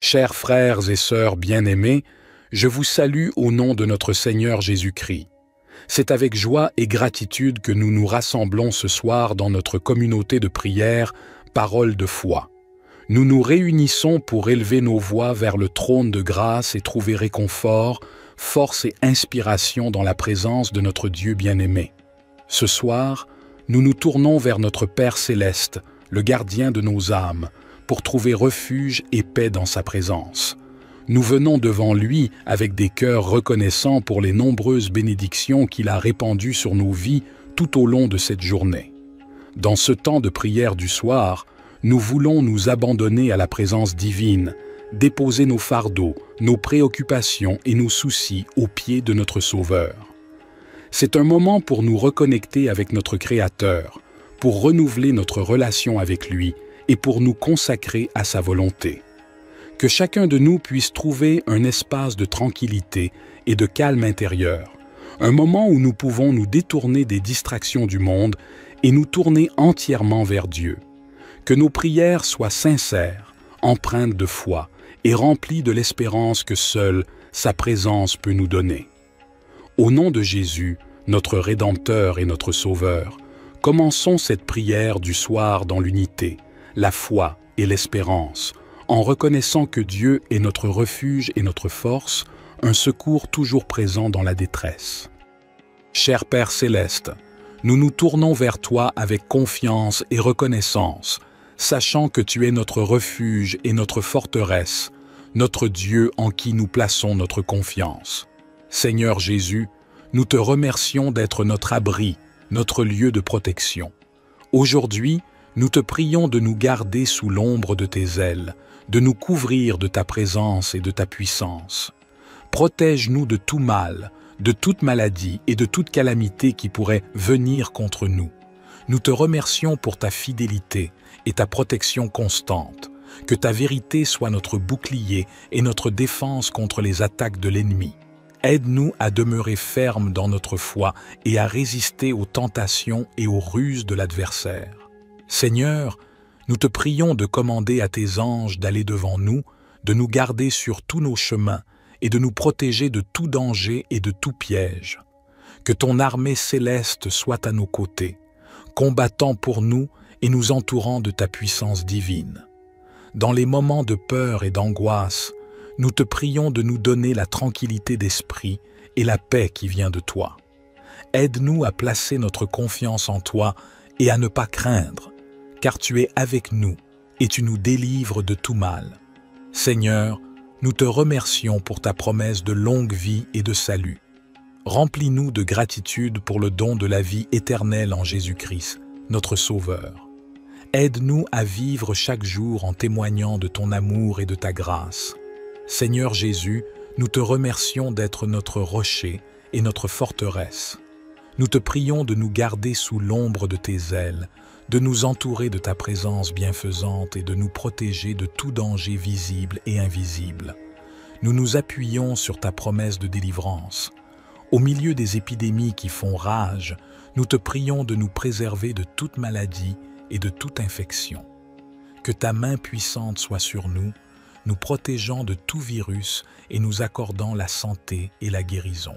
Chers frères et sœurs bien-aimés, je vous salue au nom de notre Seigneur Jésus-Christ. C'est avec joie et gratitude que nous nous rassemblons ce soir dans notre communauté de prière, Parole de foi. Nous nous réunissons pour élever nos voix vers le trône de grâce et trouver réconfort, force et inspiration dans la présence de notre Dieu bien-aimé. Ce soir, nous nous tournons vers notre Père céleste, le gardien de nos âmes, pour trouver refuge et paix dans sa présence. Nous venons devant lui avec des cœurs reconnaissants pour les nombreuses bénédictions qu'il a répandues sur nos vies tout au long de cette journée. Dans ce temps de prière du soir, nous voulons nous abandonner à la présence divine, déposer nos fardeaux, nos préoccupations et nos soucis aux pieds de notre Sauveur. C'est un moment pour nous reconnecter avec notre Créateur, pour renouveler notre relation avec lui et pour nous consacrer à sa volonté. Que chacun de nous puisse trouver un espace de tranquillité et de calme intérieur, un moment où nous pouvons nous détourner des distractions du monde et nous tourner entièrement vers Dieu. Que nos prières soient sincères, empreintes de foi et remplies de l'espérance que seule sa présence peut nous donner. Au nom de Jésus, notre Rédempteur et notre Sauveur, commençons cette prière du soir dans l'unité, la foi et l'espérance, en reconnaissant que Dieu est notre refuge et notre force, un secours toujours présent dans la détresse. Cher Père céleste, nous nous tournons vers toi avec confiance et reconnaissance, sachant que tu es notre refuge et notre forteresse, notre Dieu en qui nous plaçons notre confiance. Seigneur Jésus, nous te remercions d'être notre abri, notre lieu de protection. Aujourd'hui, nous te prions de nous garder sous l'ombre de tes ailes, de nous couvrir de ta présence et de ta puissance. Protège-nous de tout mal, de toute maladie et de toute calamité qui pourrait venir contre nous. Nous te remercions pour ta fidélité et ta protection constante. Que ta vérité soit notre bouclier et notre défense contre les attaques de l'ennemi. Aide-nous à demeurer fermes dans notre foi et à résister aux tentations et aux ruses de l'adversaire. Seigneur, nous te prions de commander à tes anges d'aller devant nous, de nous garder sur tous nos chemins et de nous protéger de tout danger et de tout piège. Que ton armée céleste soit à nos côtés, combattant pour nous et nous entourant de ta puissance divine. Dans les moments de peur et d'angoisse, nous te prions de nous donner la tranquillité d'esprit et la paix qui vient de toi. Aide-nous à placer notre confiance en toi et à ne pas craindre, car tu es avec nous et tu nous délivres de tout mal. Seigneur, nous te remercions pour ta promesse de longue vie et de salut. Remplis-nous de gratitude pour le don de la vie éternelle en Jésus-Christ, notre Sauveur. Aide-nous à vivre chaque jour en témoignant de ton amour et de ta grâce. Seigneur Jésus, nous te remercions d'être notre rocher et notre forteresse. Nous te prions de nous garder sous l'ombre de tes ailes, de nous entourer de ta présence bienfaisante et de nous protéger de tout danger visible et invisible. Nous nous appuyons sur ta promesse de délivrance. Au milieu des épidémies qui font rage, nous te prions de nous préserver de toute maladie et de toute infection. Que ta main puissante soit sur nous, nous protégeant de tout virus et nous accordant la santé et la guérison.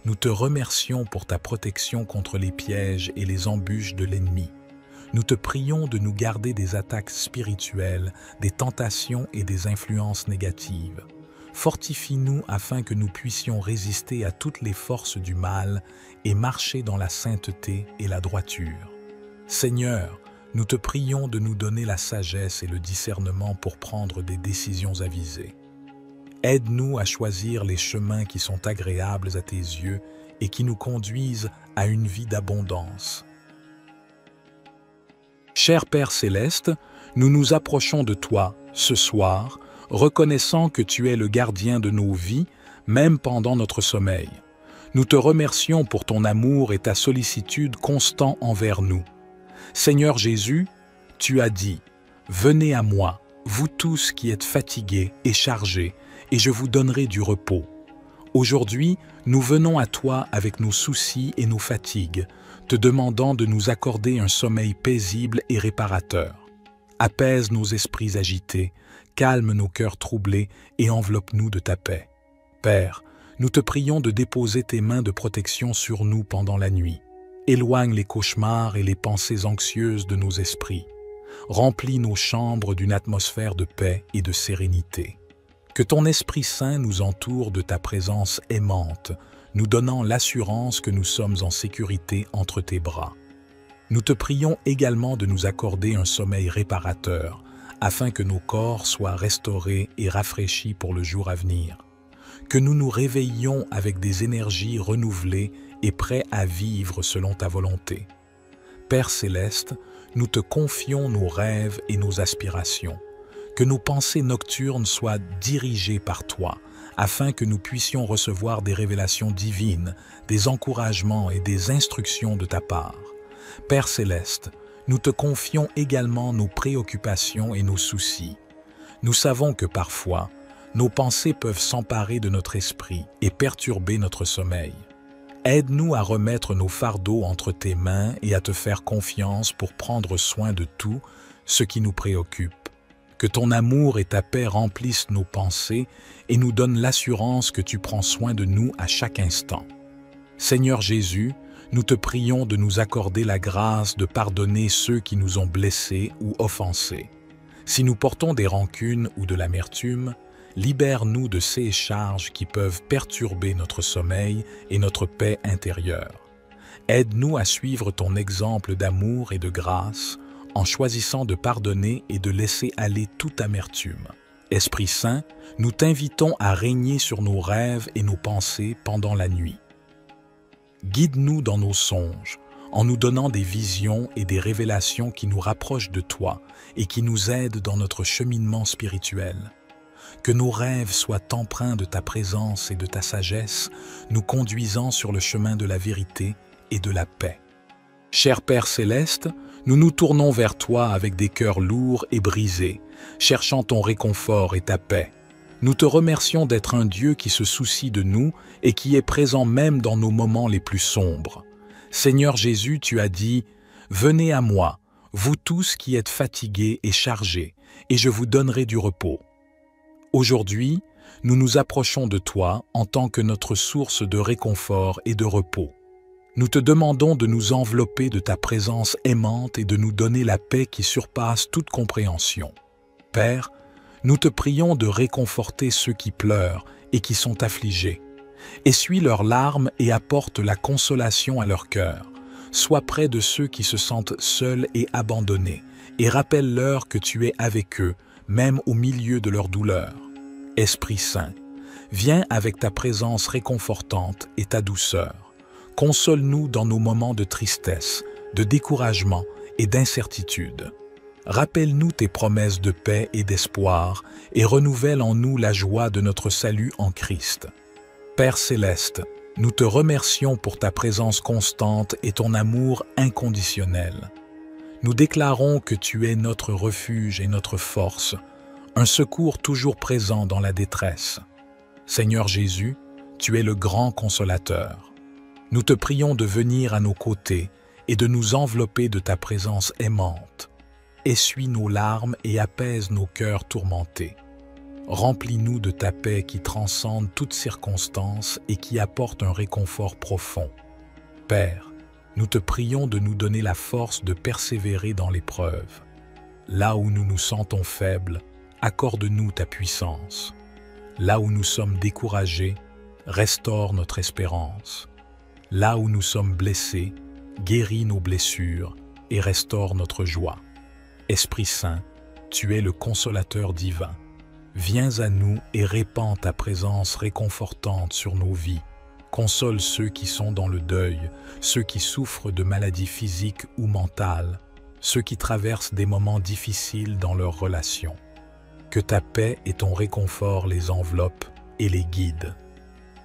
Nous te remercions pour ta protection contre les pièges et les embûches de l'ennemi. Nous te prions de nous garder des attaques spirituelles, des tentations et des influences négatives. Fortifie-nous afin que nous puissions résister à toutes les forces du mal et marcher dans la sainteté et la droiture. Seigneur, nous te prions de nous donner la sagesse et le discernement pour prendre des décisions avisées. Aide-nous à choisir les chemins qui sont agréables à tes yeux et qui nous conduisent à une vie d'abondance. Cher Père céleste, nous nous approchons de toi ce soir, reconnaissant que tu es le gardien de nos vies, même pendant notre sommeil. Nous te remercions pour ton amour et ta sollicitude constant envers nous. Seigneur Jésus, tu as dit « Venez à moi, vous tous qui êtes fatigués et chargés, et je vous donnerai du repos. » Aujourd'hui, nous venons à toi avec nos soucis et nos fatigues, te demandant de nous accorder un sommeil paisible et réparateur. Apaise nos esprits agités, calme nos cœurs troublés et enveloppe-nous de ta paix. Père, nous te prions de déposer tes mains de protection sur nous pendant la nuit. Éloigne les cauchemars et les pensées anxieuses de nos esprits. Remplis nos chambres d'une atmosphère de paix et de sérénité. Que ton Esprit Saint nous entoure de ta présence aimante, nous donnant l'assurance que nous sommes en sécurité entre tes bras. Nous te prions également de nous accorder un sommeil réparateur, afin que nos corps soient restaurés et rafraîchis pour le jour à venir. Que nous nous réveillions avec des énergies renouvelées et prêts à vivre selon ta volonté. Père céleste, nous te confions nos rêves et nos aspirations. Que nos pensées nocturnes soient dirigées par toi, afin que nous puissions recevoir des révélations divines, des encouragements et des instructions de ta part. Père céleste, nous te confions également nos préoccupations et nos soucis. Nous savons que parfois, nos pensées peuvent s'emparer de notre esprit et perturber notre sommeil. Aide-nous à remettre nos fardeaux entre tes mains et à te faire confiance pour prendre soin de tout ce qui nous préoccupe. Que ton amour et ta paix remplissent nos pensées et nous donnent l'assurance que tu prends soin de nous à chaque instant. Seigneur Jésus, nous te prions de nous accorder la grâce de pardonner ceux qui nous ont blessés ou offensés. Si nous portons des rancunes ou de l'amertume, libère-nous de ces charges qui peuvent perturber notre sommeil et notre paix intérieure. Aide-nous à suivre ton exemple d'amour et de grâce en choisissant de pardonner et de laisser aller toute amertume. Esprit Saint, nous t'invitons à régner sur nos rêves et nos pensées pendant la nuit. Guide-nous dans nos songes, en nous donnant des visions et des révélations qui nous rapprochent de toi et qui nous aident dans notre cheminement spirituel. Que nos rêves soient empreints de ta présence et de ta sagesse, nous conduisant sur le chemin de la vérité et de la paix. Cher Père céleste, nous nous tournons vers toi avec des cœurs lourds et brisés, cherchant ton réconfort et ta paix. Nous te remercions d'être un Dieu qui se soucie de nous et qui est présent même dans nos moments les plus sombres. Seigneur Jésus, tu as dit « Venez à moi, vous tous qui êtes fatigués et chargés, et je vous donnerai du repos. » Aujourd'hui, nous nous approchons de toi en tant que notre source de réconfort et de repos. Nous te demandons de nous envelopper de ta présence aimante et de nous donner la paix qui surpasse toute compréhension. Père, nous te prions de réconforter ceux qui pleurent et qui sont affligés. Essuie leurs larmes et apporte la consolation à leur cœur. Sois près de ceux qui se sentent seuls et abandonnés, et rappelle-leur que tu es avec eux, même au milieu de leur douleur. Esprit Saint, viens avec ta présence réconfortante et ta douceur. Console-nous dans nos moments de tristesse, de découragement et d'incertitude. Rappelle-nous tes promesses de paix et d'espoir et renouvelle en nous la joie de notre salut en Christ. Père céleste, nous te remercions pour ta présence constante et ton amour inconditionnel. Nous déclarons que tu es notre refuge et notre force, un secours toujours présent dans la détresse. Seigneur Jésus, tu es le grand consolateur. Nous te prions de venir à nos côtés et de nous envelopper de ta présence aimante. Essuie nos larmes et apaise nos cœurs tourmentés. Remplis-nous de ta paix qui transcende toutes circonstances et qui apporte un réconfort profond. Père, nous te prions de nous donner la force de persévérer dans l'épreuve. Là où nous nous sentons faibles, accorde-nous ta puissance. Là où nous sommes découragés, restaure notre espérance. Là où nous sommes blessés, guéris nos blessures et restaure notre joie. Esprit Saint, tu es le consolateur divin. Viens à nous et répands ta présence réconfortante sur nos vies. Console ceux qui sont dans le deuil, ceux qui souffrent de maladies physiques ou mentales, ceux qui traversent des moments difficiles dans leurs relations. Que ta paix et ton réconfort les enveloppent et les guident.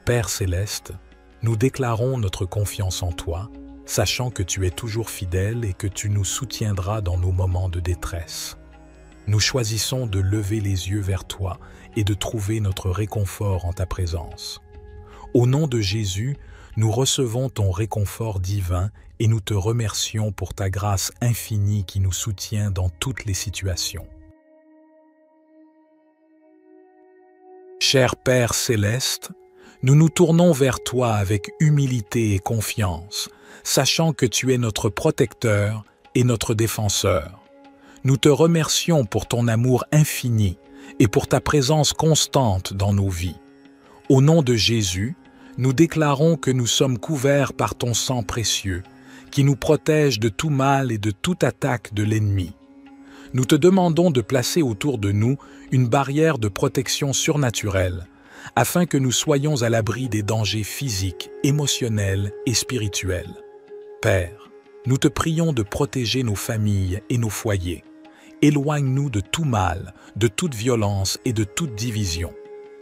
Père céleste, nous déclarons notre confiance en toi, sachant que tu es toujours fidèle et que tu nous soutiendras dans nos moments de détresse. Nous choisissons de lever les yeux vers toi et de trouver notre réconfort en ta présence. Au nom de Jésus, nous recevons ton réconfort divin et nous te remercions pour ta grâce infinie qui nous soutient dans toutes les situations. Cher Père céleste, nous nous tournons vers toi avec humilité et confiance, sachant que tu es notre protecteur et notre défenseur. Nous te remercions pour ton amour infini et pour ta présence constante dans nos vies. Au nom de Jésus, nous déclarons que nous sommes couverts par ton sang précieux, qui nous protège de tout mal et de toute attaque de l'ennemi. Nous te demandons de placer autour de nous une barrière de protection surnaturelle, afin que nous soyons à l'abri des dangers physiques, émotionnels et spirituels. Père, nous te prions de protéger nos familles et nos foyers. Éloigne-nous de tout mal, de toute violence et de toute division.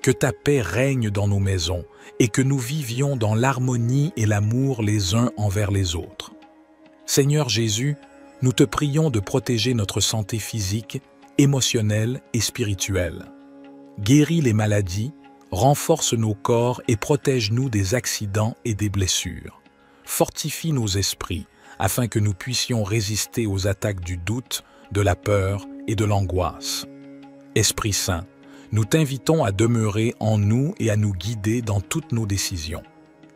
Que ta paix règne dans nos maisons et que nous vivions dans l'harmonie et l'amour les uns envers les autres. Seigneur Jésus, nous te prions de protéger notre santé physique, émotionnelle et spirituelle. Guéris les maladies, renforce nos corps et protège-nous des accidents et des blessures. Fortifie nos esprits afin que nous puissions résister aux attaques du doute, de la peur et de l'angoisse. Esprit Saint, nous t'invitons à demeurer en nous et à nous guider dans toutes nos décisions.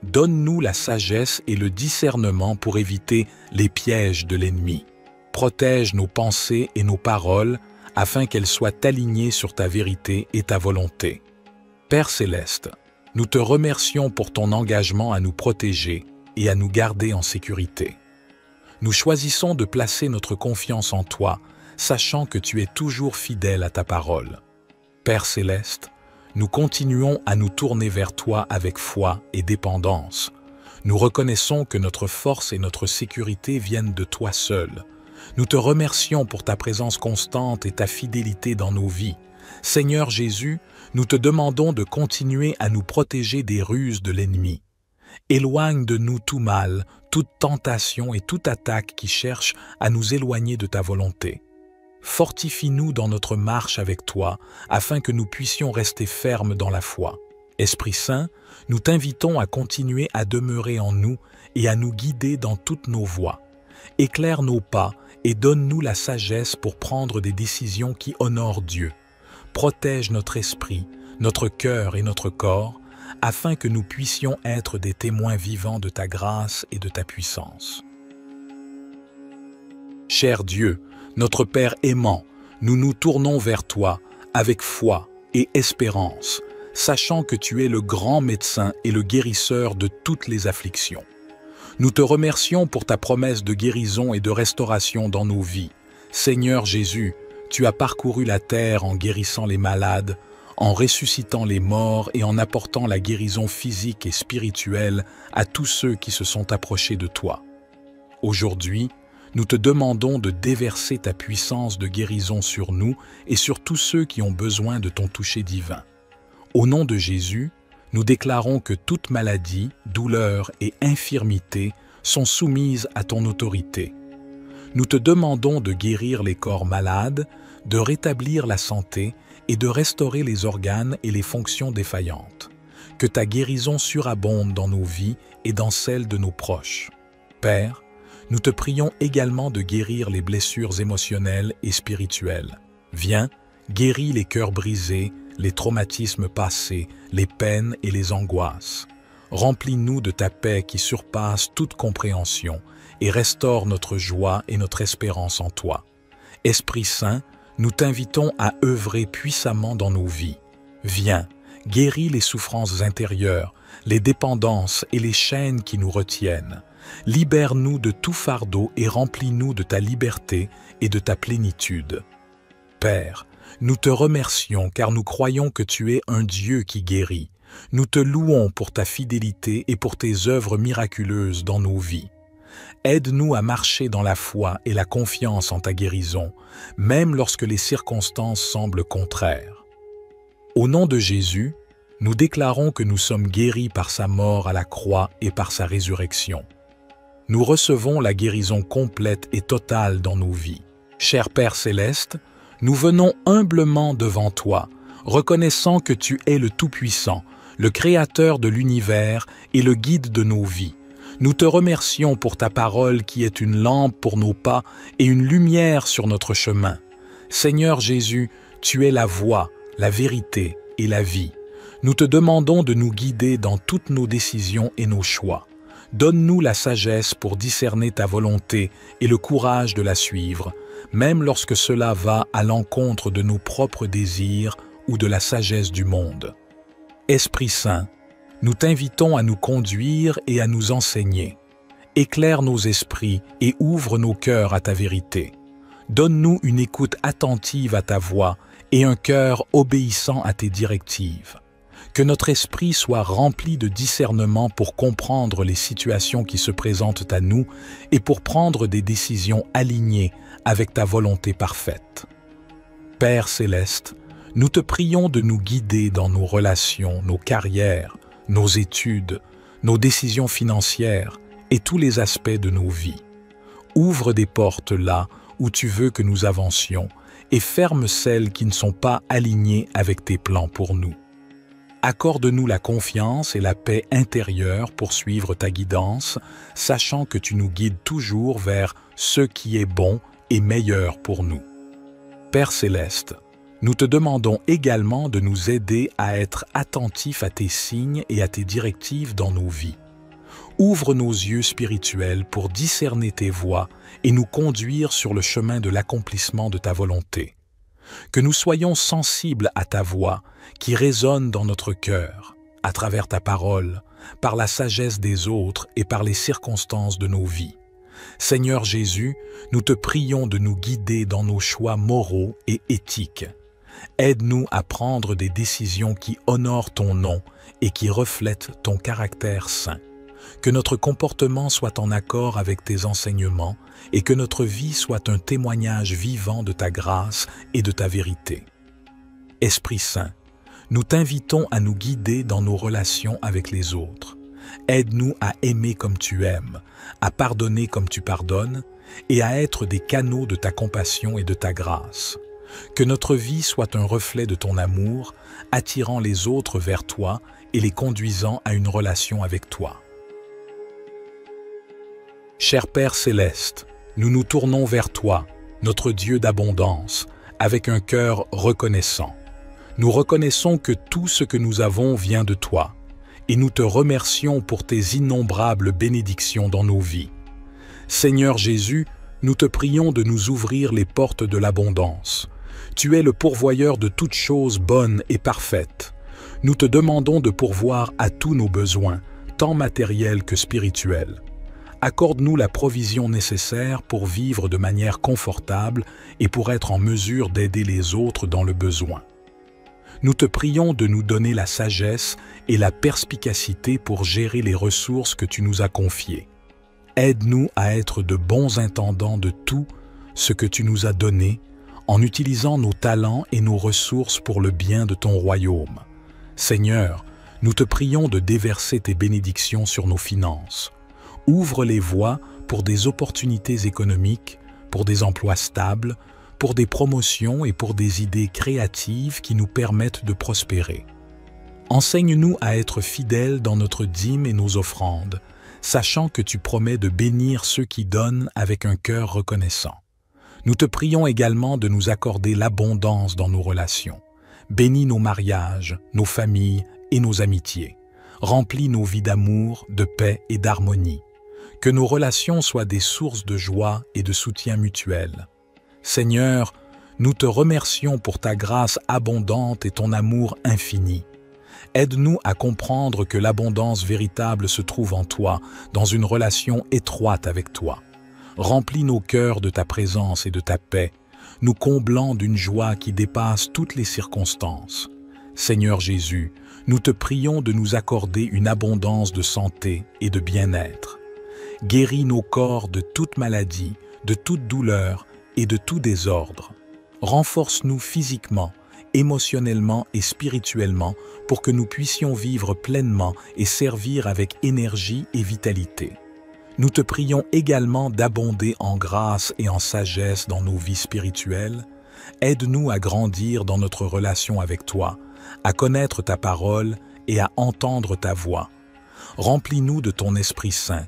Donne-nous la sagesse et le discernement pour éviter les pièges de l'ennemi. Protège nos pensées et nos paroles afin qu'elles soient alignées sur ta vérité et ta volonté. Père céleste, nous te remercions pour ton engagement à nous protéger et à nous garder en sécurité. Nous choisissons de placer notre confiance en toi, sachant que tu es toujours fidèle à ta parole. Père céleste, nous continuons à nous tourner vers toi avec foi et dépendance. Nous reconnaissons que notre force et notre sécurité viennent de toi seul. Nous te remercions pour ta présence constante et ta fidélité dans nos vies. Seigneur Jésus, nous te demandons de continuer à nous protéger des ruses de l'ennemi. Éloigne de nous tout mal, toute tentation et toute attaque qui cherche à nous éloigner de ta volonté. Fortifie-nous dans notre marche avec toi, afin que nous puissions rester fermes dans la foi. Esprit Saint, nous t'invitons à continuer à demeurer en nous et à nous guider dans toutes nos voies. Éclaire nos pas et donne-nous la sagesse pour prendre des décisions qui honorent Dieu. Protège notre esprit, notre cœur et notre corps, afin que nous puissions être des témoins vivants de ta grâce et de ta puissance. Cher Dieu, notre Père aimant, nous nous tournons vers toi avec foi et espérance, sachant que tu es le grand médecin et le guérisseur de toutes les afflictions. Nous te remercions pour ta promesse de guérison et de restauration dans nos vies. Seigneur Jésus, tu as parcouru la terre en guérissant les malades, en ressuscitant les morts et en apportant la guérison physique et spirituelle à tous ceux qui se sont approchés de toi. Aujourd'hui, nous te demandons de déverser ta puissance de guérison sur nous et sur tous ceux qui ont besoin de ton toucher divin. Au nom de Jésus, nous déclarons que toute maladie, douleur et infirmité sont soumises à ton autorité. Nous te demandons de guérir les corps malades, de rétablir la santé et de restaurer les organes et les fonctions défaillantes. Que ta guérison surabonde dans nos vies et dans celles de nos proches. Père, nous te prions également de guérir les blessures émotionnelles et spirituelles. Viens, guéris les cœurs brisés, les traumatismes passés, les peines et les angoisses. Remplis-nous de ta paix qui surpasse toute compréhension et restaure notre joie et notre espérance en toi. Esprit Saint, nous t'invitons à œuvrer puissamment dans nos vies. Viens, guéris les souffrances intérieures, les dépendances et les chaînes qui nous retiennent. Libère-nous de tout fardeau et remplis-nous de ta liberté et de ta plénitude. Père, nous te remercions car nous croyons que tu es un Dieu qui guérit. Nous te louons pour ta fidélité et pour tes œuvres miraculeuses dans nos vies. Aide-nous à marcher dans la foi et la confiance en ta guérison, même lorsque les circonstances semblent contraires. Au nom de Jésus, nous déclarons que nous sommes guéris par sa mort à la croix et par sa résurrection. Nous recevons la guérison complète et totale dans nos vies. Cher Père céleste, nous venons humblement devant toi, reconnaissant que tu es le Tout-Puissant, le Créateur de l'univers et le guide de nos vies. Nous te remercions pour ta parole qui est une lampe pour nos pas et une lumière sur notre chemin. Seigneur Jésus, tu es la voie, la vérité et la vie. Nous te demandons de nous guider dans toutes nos décisions et nos choix. Donne-nous la sagesse pour discerner ta volonté et le courage de la suivre, même lorsque cela va à l'encontre de nos propres désirs ou de la sagesse du monde. Esprit Saint, nous t'invitons à nous conduire et à nous enseigner. Éclaire nos esprits et ouvre nos cœurs à ta vérité. Donne-nous une écoute attentive à ta voix et un cœur obéissant à tes directives. Que notre esprit soit rempli de discernement pour comprendre les situations qui se présentent à nous et pour prendre des décisions alignées avec ta volonté parfaite. Père céleste, nous te prions de nous guider dans nos relations, nos carrières, nos études, nos décisions financières et tous les aspects de nos vies. Ouvre des portes là où tu veux que nous avancions et ferme celles qui ne sont pas alignées avec tes plans pour nous. Accorde-nous la confiance et la paix intérieure pour suivre ta guidance, sachant que tu nous guides toujours vers ce qui est bon et meilleur pour nous. Père céleste, nous te demandons également de nous aider à être attentifs à tes signes et à tes directives dans nos vies. Ouvre nos yeux spirituels pour discerner tes voies et nous conduire sur le chemin de l'accomplissement de ta volonté. Que nous soyons sensibles à ta voix qui résonne dans notre cœur, à travers ta parole, par la sagesse des autres et par les circonstances de nos vies. Seigneur Jésus, nous te prions de nous guider dans nos choix moraux et éthiques. Aide-nous à prendre des décisions qui honorent ton nom et qui reflètent ton caractère saint. Que notre comportement soit en accord avec tes enseignements et que notre vie soit un témoignage vivant de ta grâce et de ta vérité. Esprit Saint, nous t'invitons à nous guider dans nos relations avec les autres. Aide-nous à aimer comme tu aimes, à pardonner comme tu pardonnes et à être des canaux de ta compassion et de ta grâce. Que notre vie soit un reflet de ton amour, attirant les autres vers toi et les conduisant à une relation avec toi. Cher Père céleste, nous nous tournons vers toi, notre Dieu d'abondance, avec un cœur reconnaissant. Nous reconnaissons que tout ce que nous avons vient de toi, et nous te remercions pour tes innombrables bénédictions dans nos vies. Seigneur Jésus, nous te prions de nous ouvrir les portes de l'abondance. Tu es le pourvoyeur de toutes choses bonnes et parfaites. Nous te demandons de pourvoir à tous nos besoins, tant matériels que spirituels. Accorde-nous la provision nécessaire pour vivre de manière confortable et pour être en mesure d'aider les autres dans le besoin. Nous te prions de nous donner la sagesse et la perspicacité pour gérer les ressources que tu nous as confiées. Aide-nous à être de bons intendants de tout ce que tu nous as donné, en utilisant nos talents et nos ressources pour le bien de ton royaume. Seigneur, nous te prions de déverser tes bénédictions sur nos finances. Ouvre les voies pour des opportunités économiques, pour des emplois stables, pour des promotions et pour des idées créatives qui nous permettent de prospérer. Enseigne-nous à être fidèles dans notre dîme et nos offrandes, sachant que tu promets de bénir ceux qui donnent avec un cœur reconnaissant. Nous te prions également de nous accorder l'abondance dans nos relations. Bénis nos mariages, nos familles et nos amitiés. Remplis nos vies d'amour, de paix et d'harmonie. Que nos relations soient des sources de joie et de soutien mutuel. Seigneur, nous te remercions pour ta grâce abondante et ton amour infini. Aide-nous à comprendre que l'abondance véritable se trouve en toi, dans une relation étroite avec toi. Remplis nos cœurs de ta présence et de ta paix, nous comblant d'une joie qui dépasse toutes les circonstances. Seigneur Jésus, nous te prions de nous accorder une abondance de santé et de bien-être. Guéris nos corps de toute maladie, de toute douleur et de tout désordre. Renforce-nous physiquement, émotionnellement et spirituellement pour que nous puissions vivre pleinement et servir avec énergie et vitalité. Nous te prions également d'abonder en grâce et en sagesse dans nos vies spirituelles. Aide-nous à grandir dans notre relation avec toi, à connaître ta parole et à entendre ta voix. Remplis-nous de ton Esprit Saint,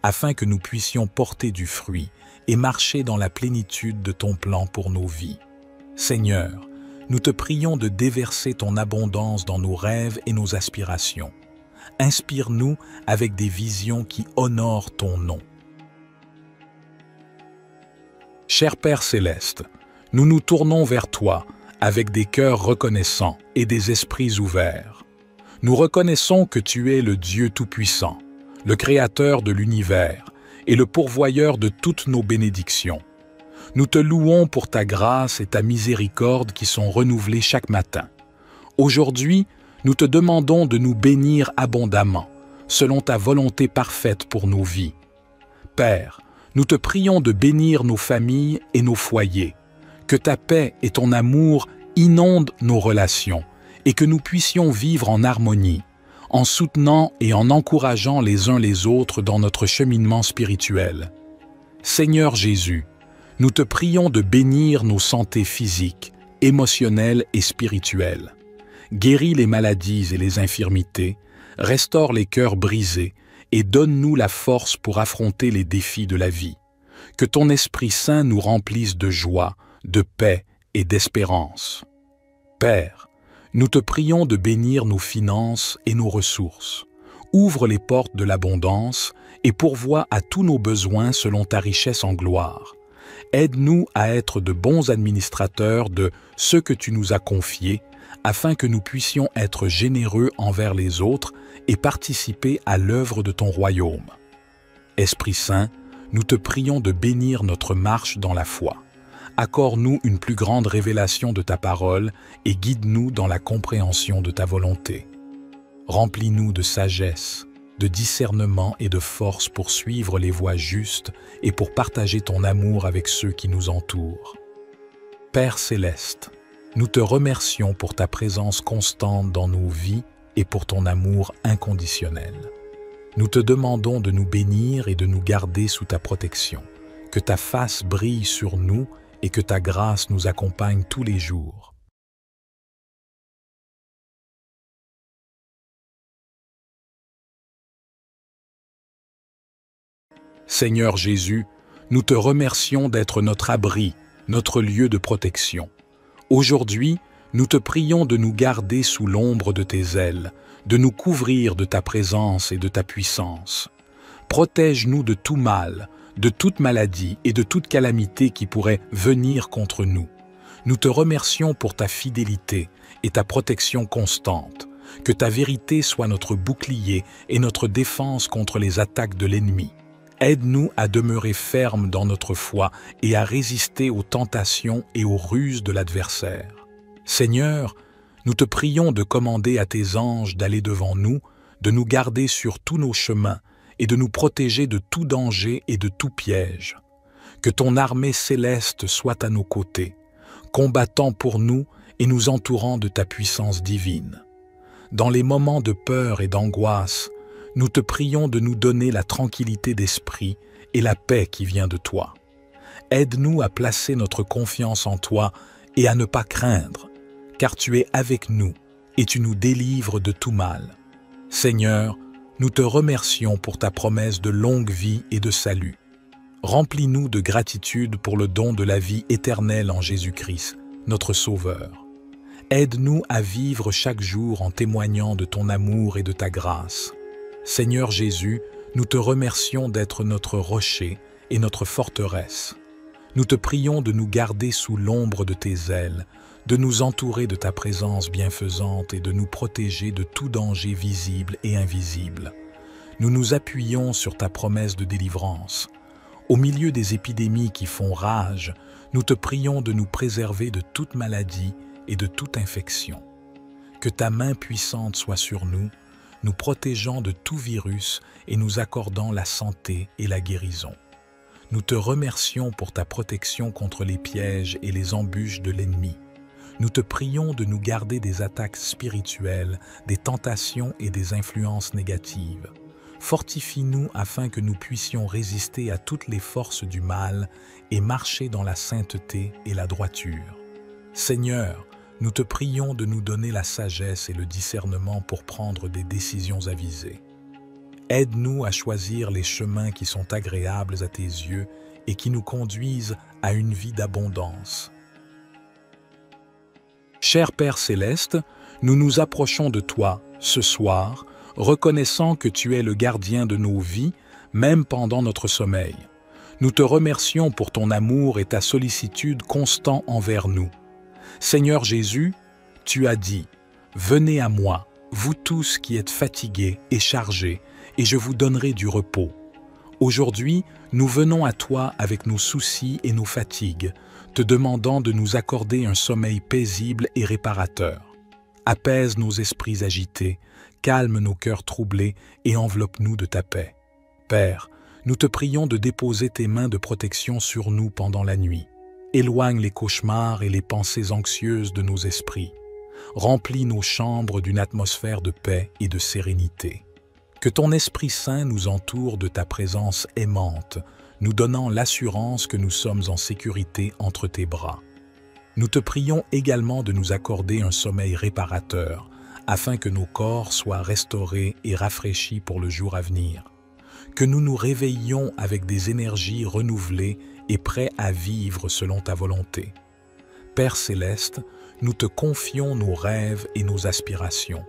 afin que nous puissions porter du fruit et marcher dans la plénitude de ton plan pour nos vies. Seigneur, nous te prions de déverser ton abondance dans nos rêves et nos aspirations. Inspire-nous avec des visions qui honorent ton nom. Cher Père Céleste, nous nous tournons vers toi avec des cœurs reconnaissants et des esprits ouverts. Nous reconnaissons que tu es le Dieu Tout-Puissant, le Créateur de l'univers et le pourvoyeur de toutes nos bénédictions. Nous te louons pour ta grâce et ta miséricorde qui sont renouvelées chaque matin. Aujourd'hui, nous te demandons de nous bénir abondamment, selon ta volonté parfaite pour nos vies. Père, nous te prions de bénir nos familles et nos foyers, que ta paix et ton amour inondent nos relations et que nous puissions vivre en harmonie, en soutenant et en encourageant les uns les autres dans notre cheminement spirituel. Seigneur Jésus, nous te prions de bénir nos santé physiques, émotionnelles et spirituelles. Guéris les maladies et les infirmités, restaure les cœurs brisés et donne-nous la force pour affronter les défis de la vie. Que ton Esprit Saint nous remplisse de joie, de paix et d'espérance. Père, nous te prions de bénir nos finances et nos ressources. Ouvre les portes de l'abondance et pourvois à tous nos besoins selon ta richesse en gloire. Aide-nous à être de bons administrateurs de ce que tu nous as confié, afin que nous puissions être généreux envers les autres et participer à l'œuvre de ton royaume. Esprit Saint, nous te prions de bénir notre marche dans la foi. Accorde-nous une plus grande révélation de ta parole et guide-nous dans la compréhension de ta volonté. Remplis-nous de sagesse, de discernement et de force pour suivre les voies justes et pour partager ton amour avec ceux qui nous entourent. Père Céleste, nous te remercions pour ta présence constante dans nos vies et pour ton amour inconditionnel. Nous te demandons de nous bénir et de nous garder sous ta protection, que ta face brille sur nous et que ta grâce nous accompagne tous les jours. Seigneur Jésus, nous te remercions d'être notre abri, notre lieu de protection. Aujourd'hui, nous te prions de nous garder sous l'ombre de tes ailes, de nous couvrir de ta présence et de ta puissance. Protège-nous de tout mal, de toute maladie et de toute calamité qui pourrait venir contre nous. Nous te remercions pour ta fidélité et ta protection constante. Que ta vérité soit notre bouclier et notre défense contre les attaques de l'ennemi. Aide-nous à demeurer fermes dans notre foi et à résister aux tentations et aux ruses de l'adversaire. Seigneur, nous te prions de commander à tes anges d'aller devant nous, de nous garder sur tous nos chemins et de nous protéger de tout danger et de tout piège. Que ton armée céleste soit à nos côtés, combattant pour nous et nous entourant de ta puissance divine. Dans les moments de peur et d'angoisse, nous te prions de nous donner la tranquillité d'esprit et la paix qui vient de toi. Aide-nous à placer notre confiance en toi et à ne pas craindre, car tu es avec nous et tu nous délivres de tout mal. Seigneur, nous te remercions pour ta promesse de longue vie et de salut. Remplis-nous de gratitude pour le don de la vie éternelle en Jésus-Christ, notre Sauveur. Aide-nous à vivre chaque jour en témoignant de ton amour et de ta grâce. Seigneur Jésus, nous te remercions d'être notre rocher et notre forteresse. Nous te prions de nous garder sous l'ombre de tes ailes, de nous entourer de ta présence bienfaisante et de nous protéger de tout danger visible et invisible. Nous nous appuyons sur ta promesse de délivrance. Au milieu des épidémies qui font rage, nous te prions de nous préserver de toute maladie et de toute infection. Que ta main puissante soit sur nous, nous protégeant de tout virus et nous accordant la santé et la guérison. Nous te remercions pour ta protection contre les pièges et les embûches de l'ennemi. Nous te prions de nous garder des attaques spirituelles, des tentations et des influences négatives. Fortifie-nous afin que nous puissions résister à toutes les forces du mal et marcher dans la sainteté et la droiture. Seigneur, nous te prions de nous donner la sagesse et le discernement pour prendre des décisions avisées. Aide-nous à choisir les chemins qui sont agréables à tes yeux et qui nous conduisent à une vie d'abondance. Cher Père céleste, nous nous approchons de toi ce soir, reconnaissant que tu es le gardien de nos vies, même pendant notre sommeil. Nous te remercions pour ton amour et ta sollicitude constant envers nous. Seigneur Jésus, tu as dit « Venez à moi, vous tous qui êtes fatigués et chargés, et je vous donnerai du repos. » Aujourd'hui, nous venons à toi avec nos soucis et nos fatigues, te demandant de nous accorder un sommeil paisible et réparateur. Apaise nos esprits agités, calme nos cœurs troublés et enveloppe-nous de ta paix. Père, nous te prions de déposer tes mains de protection sur nous pendant la nuit. Éloigne les cauchemars et les pensées anxieuses de nos esprits. Remplis nos chambres d'une atmosphère de paix et de sérénité. Que ton Esprit Saint nous entoure de ta présence aimante, nous donnant l'assurance que nous sommes en sécurité entre tes bras. Nous te prions également de nous accorder un sommeil réparateur, afin que nos corps soient restaurés et rafraîchis pour le jour à venir. Que nous nous réveillions avec des énergies renouvelées et prêts à vivre selon ta volonté. Père céleste, nous te confions nos rêves et nos aspirations.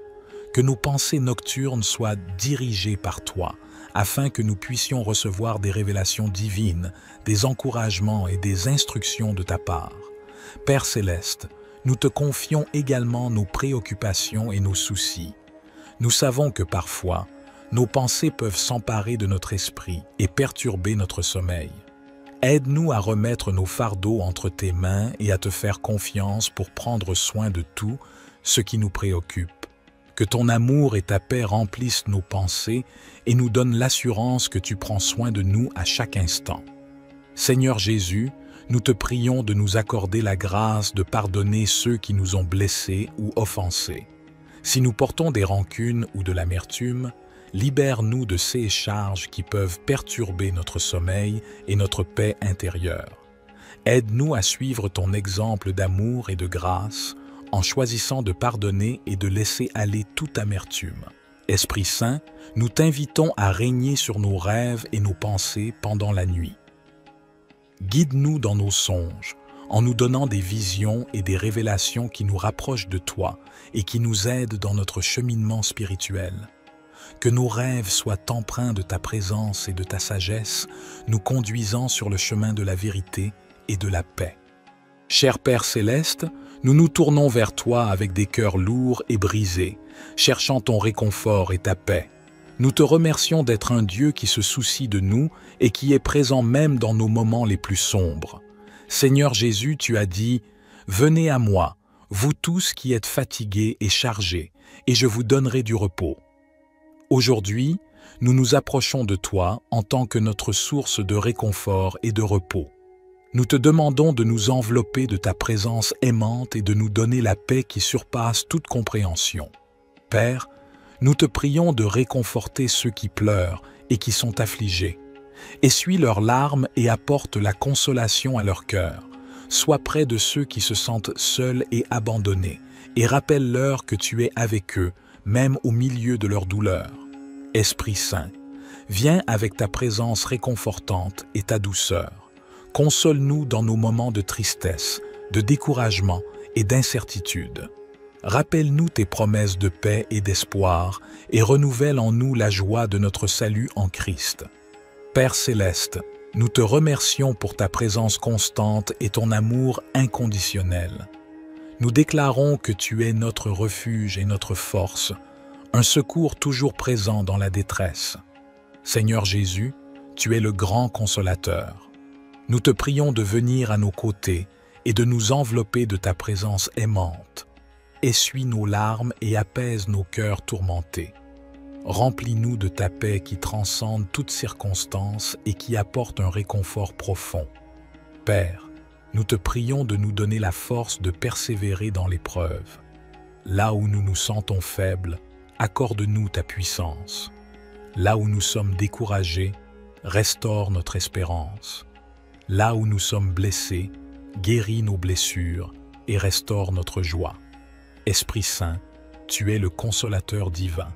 Que nos pensées nocturnes soient dirigées par toi, afin que nous puissions recevoir des révélations divines, des encouragements et des instructions de ta part. Père céleste, nous te confions également nos préoccupations et nos soucis. Nous savons que parfois, nos pensées peuvent s'emparer de notre esprit et perturber notre sommeil. Aide-nous à remettre nos fardeaux entre tes mains et à te faire confiance pour prendre soin de tout ce qui nous préoccupe. Que ton amour et ta paix remplissent nos pensées et nous donnent l'assurance que tu prends soin de nous à chaque instant. Seigneur Jésus, nous te prions de nous accorder la grâce de pardonner ceux qui nous ont blessés ou offensés. Si nous portons des rancunes ou de l'amertume, libère-nous de ces charges qui peuvent perturber notre sommeil et notre paix intérieure. Aide-nous à suivre ton exemple d'amour et de grâce, en choisissant de pardonner et de laisser aller toute amertume. Esprit Saint, nous t'invitons à régner sur nos rêves et nos pensées pendant la nuit. Guide-nous dans nos songes, en nous donnant des visions et des révélations qui nous rapprochent de toi et qui nous aident dans notre cheminement spirituel. Que nos rêves soient empreints de ta présence et de ta sagesse, nous conduisant sur le chemin de la vérité et de la paix. Cher Père céleste, nous nous tournons vers toi avec des cœurs lourds et brisés, cherchant ton réconfort et ta paix. Nous te remercions d'être un Dieu qui se soucie de nous et qui est présent même dans nos moments les plus sombres. Seigneur Jésus, tu as dit « Venez à moi, vous tous qui êtes fatigués et chargés, et je vous donnerai du repos. » Aujourd'hui, nous nous approchons de toi en tant que notre source de réconfort et de repos. Nous te demandons de nous envelopper de ta présence aimante et de nous donner la paix qui surpasse toute compréhension. Père, nous te prions de réconforter ceux qui pleurent et qui sont affligés. Essuie leurs larmes et apporte la consolation à leur cœur. Sois près de ceux qui se sentent seuls et abandonnés, et rappelle-leur que tu es avec eux, même au milieu de leur douleur. Esprit Saint, viens avec ta présence réconfortante et ta douceur. Console-nous dans nos moments de tristesse, de découragement et d'incertitude. Rappelle-nous tes promesses de paix et d'espoir et renouvelle en nous la joie de notre salut en Christ. Père céleste, nous te remercions pour ta présence constante et ton amour inconditionnel. Nous déclarons que tu es notre refuge et notre force, un secours toujours présent dans la détresse. Seigneur Jésus, tu es le grand consolateur. Nous te prions de venir à nos côtés et de nous envelopper de ta présence aimante. Essuie nos larmes et apaise nos cœurs tourmentés. Remplis-nous de ta paix qui transcende toutes circonstances et qui apporte un réconfort profond. Père, nous te prions de nous donner la force de persévérer dans l'épreuve. Là où nous nous sentons faibles, accorde-nous ta puissance. Là où nous sommes découragés, restaure notre espérance. Là où nous sommes blessés, guéris nos blessures, et restaure notre joie. Esprit Saint, tu es le consolateur divin.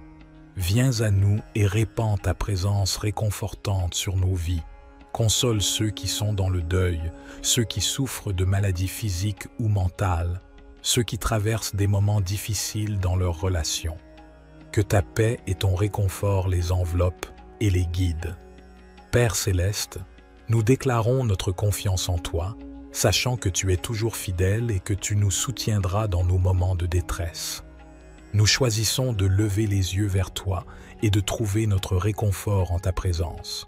Viens à nous et répands ta présence réconfortante sur nos vies. Console ceux qui sont dans le deuil, ceux qui souffrent de maladies physiques ou mentales, ceux qui traversent des moments difficiles dans leurs relations. Que ta paix et ton réconfort les enveloppent et les guident. Père céleste, nous déclarons notre confiance en toi, sachant que tu es toujours fidèle et que tu nous soutiendras dans nos moments de détresse. Nous choisissons de lever les yeux vers toi et de trouver notre réconfort en ta présence.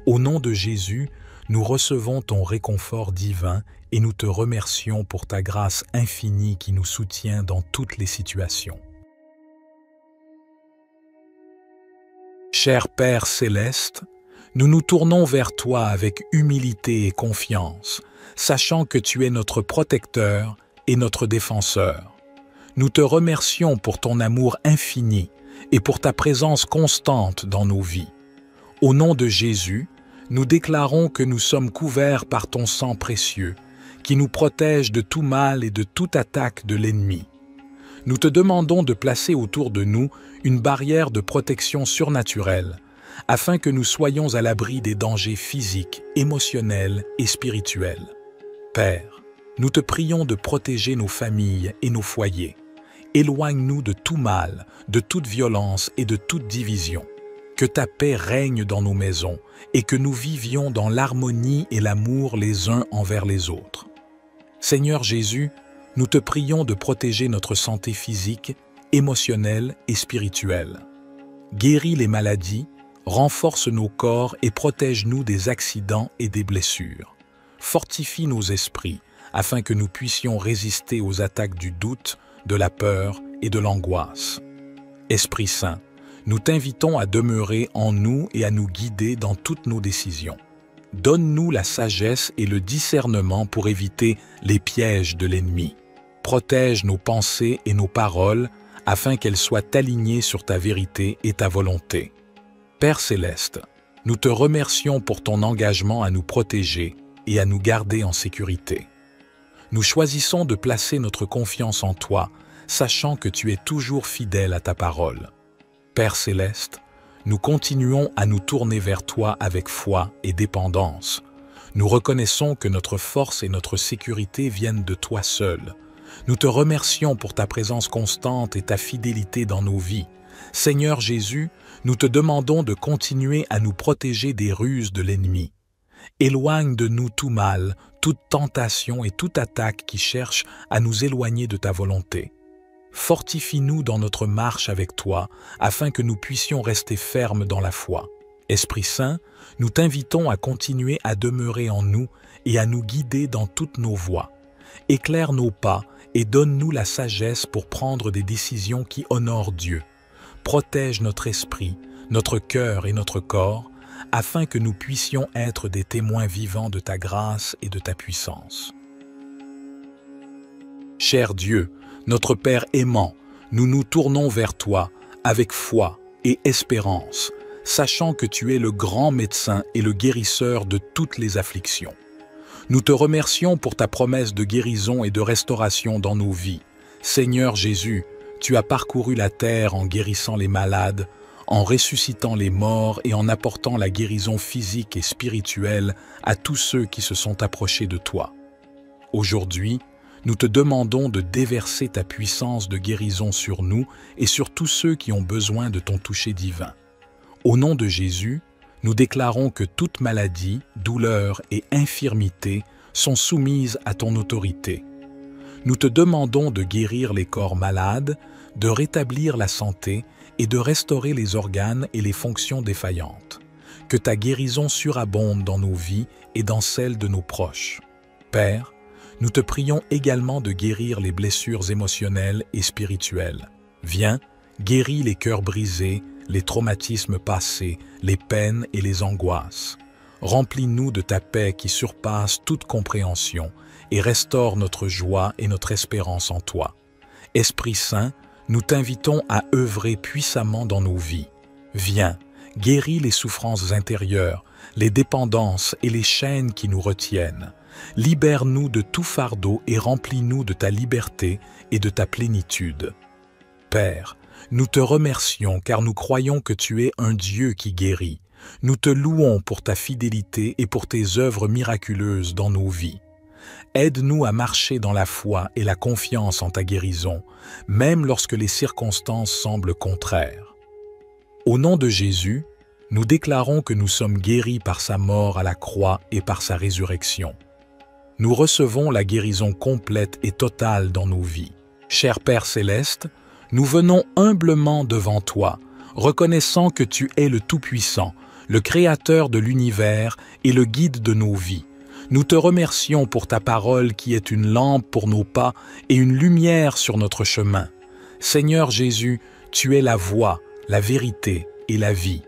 Au nom de Jésus, nous recevons ton réconfort divin et nous te remercions pour ta grâce infinie qui nous soutient dans toutes les situations. Cher Père céleste, nous nous tournons vers toi avec humilité et confiance, sachant que tu es notre protecteur et notre défenseur. Nous te remercions pour ton amour infini et pour ta présence constante dans nos vies. Au nom de Jésus, nous déclarons que nous sommes couverts par ton sang précieux, qui nous protège de tout mal et de toute attaque de l'ennemi. Nous te demandons de placer autour de nous une barrière de protection surnaturelle, afin que nous soyons à l'abri des dangers physiques, émotionnels et spirituels. Père, nous te prions de protéger nos familles et nos foyers. Éloigne-nous de tout mal, de toute violence et de toute division. Que ta paix règne dans nos maisons et que nous vivions dans l'harmonie et l'amour les uns envers les autres. Seigneur Jésus, nous te prions de protéger notre santé physique, émotionnelle et spirituelle. Guéris les maladies, renforce nos corps et protège-nous des accidents et des blessures. Fortifie nos esprits afin que nous puissions résister aux attaques du doute, de la peur et de l'angoisse. Esprit Saint, nous t'invitons à demeurer en nous et à nous guider dans toutes nos décisions. Donne-nous la sagesse et le discernement pour éviter les pièges de l'ennemi. Protège nos pensées et nos paroles afin qu'elles soient alignées sur ta vérité et ta volonté. Père céleste, nous te remercions pour ton engagement à nous protéger et à nous garder en sécurité. Nous choisissons de placer notre confiance en toi, sachant que tu es toujours fidèle à ta parole. Père céleste, nous continuons à nous tourner vers toi avec foi et dépendance. Nous reconnaissons que notre force et notre sécurité viennent de toi seul. Nous te remercions pour ta présence constante et ta fidélité dans nos vies. Seigneur Jésus, nous te demandons de continuer à nous protéger des ruses de l'ennemi. Éloigne de nous tout mal, toute tentation et toute attaque qui cherche à nous éloigner de ta volonté. Fortifie-nous dans notre marche avec toi, afin que nous puissions rester fermes dans la foi. Esprit Saint, nous t'invitons à continuer à demeurer en nous et à nous guider dans toutes nos voies. Éclaire nos pas et donne-nous la sagesse pour prendre des décisions qui honorent Dieu. Protège notre esprit, notre cœur et notre corps, afin que nous puissions être des témoins vivants de ta grâce et de ta puissance. Cher Dieu, notre Père aimant, nous nous tournons vers toi avec foi et espérance, sachant que tu es le grand médecin et le guérisseur de toutes les afflictions. Nous te remercions pour ta promesse de guérison et de restauration dans nos vies. Seigneur Jésus, tu as parcouru la terre en guérissant les malades, en ressuscitant les morts et en apportant la guérison physique et spirituelle à tous ceux qui se sont approchés de toi. Aujourd'hui, nous te demandons de déverser ta puissance de guérison sur nous et sur tous ceux qui ont besoin de ton toucher divin. Au nom de Jésus, nous déclarons que toute maladie, douleur et infirmité sont soumises à ton autorité. Nous te demandons de guérir les corps malades, de rétablir la santé et de restaurer les organes et les fonctions défaillantes. Que ta guérison surabonde dans nos vies et dans celles de nos proches. Père, nous te prions également de guérir les blessures émotionnelles et spirituelles. Viens, guéris les cœurs brisés, les traumatismes passés, les peines et les angoisses. Remplis-nous de ta paix qui surpasse toute compréhension et restaure notre joie et notre espérance en toi. Esprit Saint, nous t'invitons à œuvrer puissamment dans nos vies. Viens, guéris les souffrances intérieures, les dépendances et les chaînes qui nous retiennent. Libère-nous de tout fardeau et remplis-nous de ta liberté et de ta plénitude. Père, nous te remercions car nous croyons que tu es un Dieu qui guérit. Nous te louons pour ta fidélité et pour tes œuvres miraculeuses dans nos vies. Aide-nous à marcher dans la foi et la confiance en ta guérison, même lorsque les circonstances semblent contraires. Au nom de Jésus, nous déclarons que nous sommes guéris par sa mort à la croix et par sa résurrection. Nous recevons la guérison complète et totale dans nos vies. Cher Père céleste, nous venons humblement devant toi, reconnaissant que tu es le Tout-Puissant, le Créateur de l'univers et le guide de nos vies. Nous te remercions pour ta parole qui est une lampe pour nos pas et une lumière sur notre chemin. Seigneur Jésus, tu es la voie, la vérité et la vie.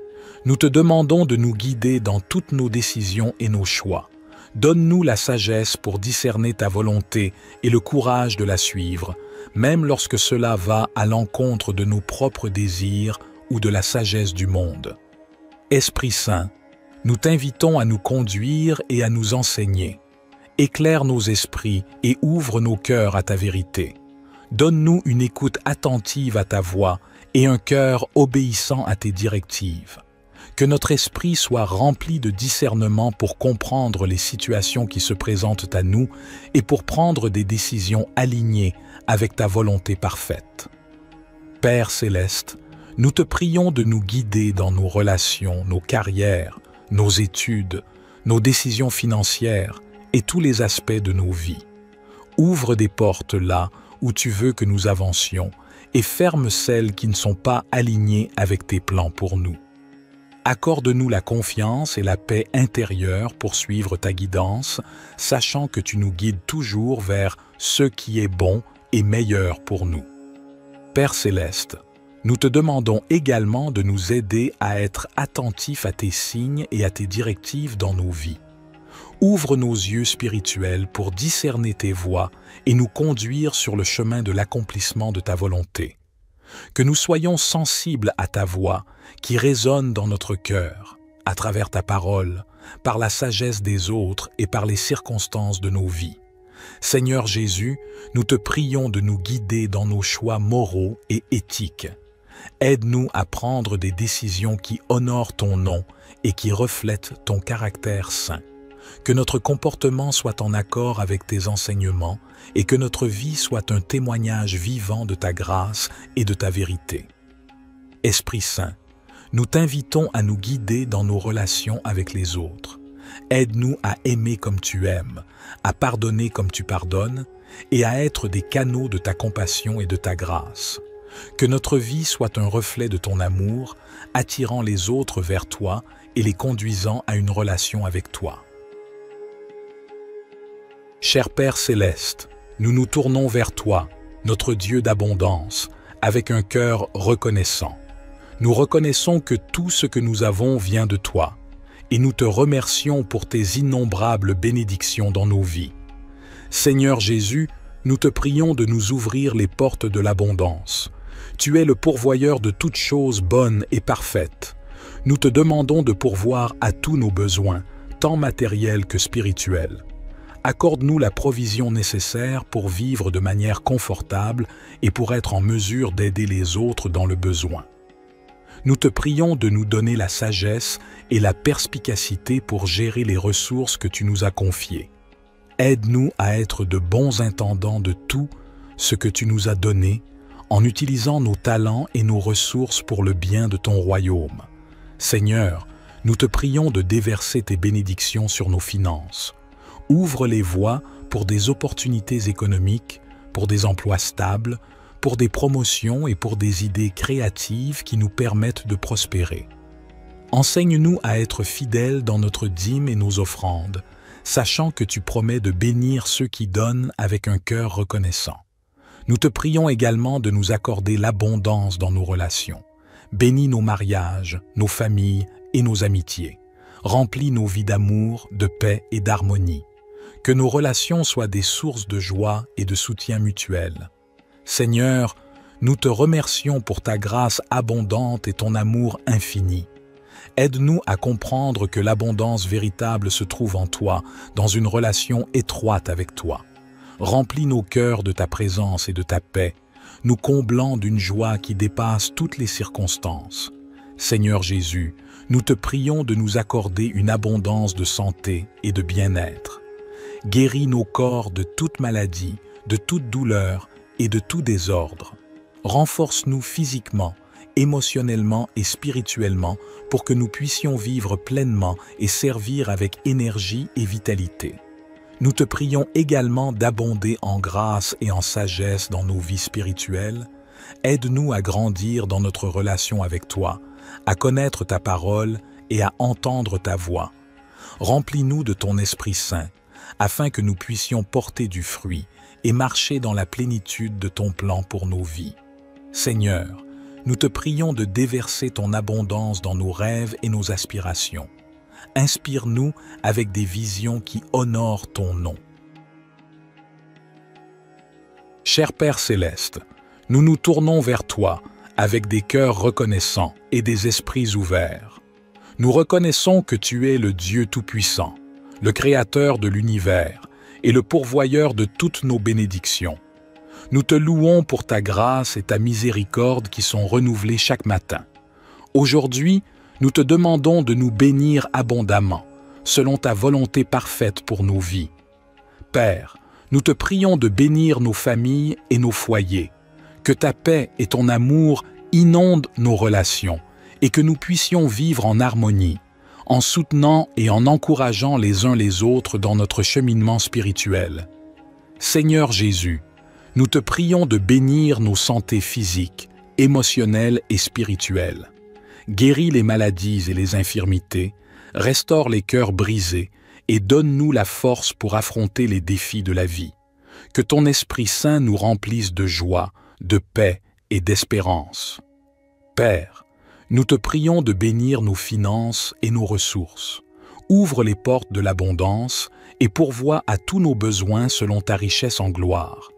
Nous te demandons de nous guider dans toutes nos décisions et nos choix. Donne-nous la sagesse pour discerner ta volonté et le courage de la suivre, même lorsque cela va à l'encontre de nos propres désirs ou de la sagesse du monde. Esprit Saint, nous t'invitons à nous conduire et à nous enseigner. Éclaire nos esprits et ouvre nos cœurs à ta vérité. Donne-nous une écoute attentive à ta voix et un cœur obéissant à tes directives. Que notre esprit soit rempli de discernement pour comprendre les situations qui se présentent à nous et pour prendre des décisions alignées avec ta volonté parfaite. Père céleste, nous te prions de nous guider dans nos relations, nos carrières, nos études, nos décisions financières et tous les aspects de nos vies. Ouvre des portes là où tu veux que nous avancions et ferme celles qui ne sont pas alignées avec tes plans pour nous. Accorde-nous la confiance et la paix intérieure pour suivre ta guidance, sachant que tu nous guides toujours vers ce qui est bon et meilleur pour nous. Père céleste, nous te demandons également de nous aider à être attentifs à tes signes et à tes directives dans nos vies. Ouvre nos yeux spirituels pour discerner tes voies et nous conduire sur le chemin de l'accomplissement de ta volonté. Que nous soyons sensibles à ta voix qui résonne dans notre cœur, à travers ta parole, par la sagesse des autres et par les circonstances de nos vies. Seigneur Jésus, nous te prions de nous guider dans nos choix moraux et éthiques. Aide-nous à prendre des décisions qui honorent ton nom et qui reflètent ton caractère saint. Que notre comportement soit en accord avec tes enseignements et que notre vie soit un témoignage vivant de ta grâce et de ta vérité. Esprit Saint, nous t'invitons à nous guider dans nos relations avec les autres. Aide-nous à aimer comme tu aimes, à pardonner comme tu pardonnes et à être des canaux de ta compassion et de ta grâce. Que notre vie soit un reflet de ton amour, attirant les autres vers toi et les conduisant à une relation avec toi. Cher Père céleste, nous nous tournons vers toi, notre Dieu d'abondance, avec un cœur reconnaissant. Nous reconnaissons que tout ce que nous avons vient de toi, et nous te remercions pour tes innombrables bénédictions dans nos vies. Seigneur Jésus, nous te prions de nous ouvrir les portes de l'abondance. Tu es le pourvoyeur de toutes choses bonnes et parfaites. Nous te demandons de pourvoir à tous nos besoins, tant matériels que spirituels. Accorde-nous la provision nécessaire pour vivre de manière confortable et pour être en mesure d'aider les autres dans le besoin. Nous te prions de nous donner la sagesse et la perspicacité pour gérer les ressources que tu nous as confiées. Aide-nous à être de bons intendants de tout ce que tu nous as donné, en utilisant nos talents et nos ressources pour le bien de ton royaume. Seigneur, nous te prions de déverser tes bénédictions sur nos finances. Ouvre les voies pour des opportunités économiques, pour des emplois stables, pour des promotions et pour des idées créatives qui nous permettent de prospérer. Enseigne-nous à être fidèles dans notre dîme et nos offrandes, sachant que tu promets de bénir ceux qui donnent avec un cœur reconnaissant. Nous te prions également de nous accorder l'abondance dans nos relations. Bénis nos mariages, nos familles et nos amitiés. Remplis nos vies d'amour, de paix et d'harmonie. Que nos relations soient des sources de joie et de soutien mutuel. Seigneur, nous te remercions pour ta grâce abondante et ton amour infini. Aide-nous à comprendre que l'abondance véritable se trouve en toi, dans une relation étroite avec toi. Remplis nos cœurs de ta présence et de ta paix, nous comblant d'une joie qui dépasse toutes les circonstances. Seigneur Jésus, nous te prions de nous accorder une abondance de santé et de bien-être. Guéris nos corps de toute maladie, de toute douleur et de tout désordre. Renforce-nous physiquement, émotionnellement et spirituellement pour que nous puissions vivre pleinement et servir avec énergie et vitalité. Nous te prions également d'abonder en grâce et en sagesse dans nos vies spirituelles. Aide-nous à grandir dans notre relation avec toi, à connaître ta parole et à entendre ta voix. Remplis-nous de ton Esprit Saint, afin que nous puissions porter du fruit et marcher dans la plénitude de ton plan pour nos vies. Seigneur, nous te prions de déverser ton abondance dans nos rêves et nos aspirations. Inspire-nous avec des visions qui honorent ton nom. Cher Père Céleste, nous nous tournons vers toi avec des cœurs reconnaissants et des esprits ouverts. Nous reconnaissons que tu es le Dieu Tout-Puissant, le Créateur de l'univers et le pourvoyeur de toutes nos bénédictions. Nous te louons pour ta grâce et ta miséricorde qui sont renouvelées chaque matin. Aujourd'hui, nous te demandons de nous bénir abondamment, selon ta volonté parfaite pour nos vies. Père, nous te prions de bénir nos familles et nos foyers, que ta paix et ton amour inondent nos relations et que nous puissions vivre en harmonie, en soutenant et en encourageant les uns les autres dans notre cheminement spirituel. Seigneur Jésus, nous te prions de bénir nos santé physiques, émotionnelles et spirituelles. Guéris les maladies et les infirmités, restaure les cœurs brisés et donne-nous la force pour affronter les défis de la vie. Que ton Esprit Saint nous remplisse de joie, de paix et d'espérance. Père, nous te prions de bénir nos finances et nos ressources. Ouvre les portes de l'abondance et pourvois à tous nos besoins selon ta richesse en gloire.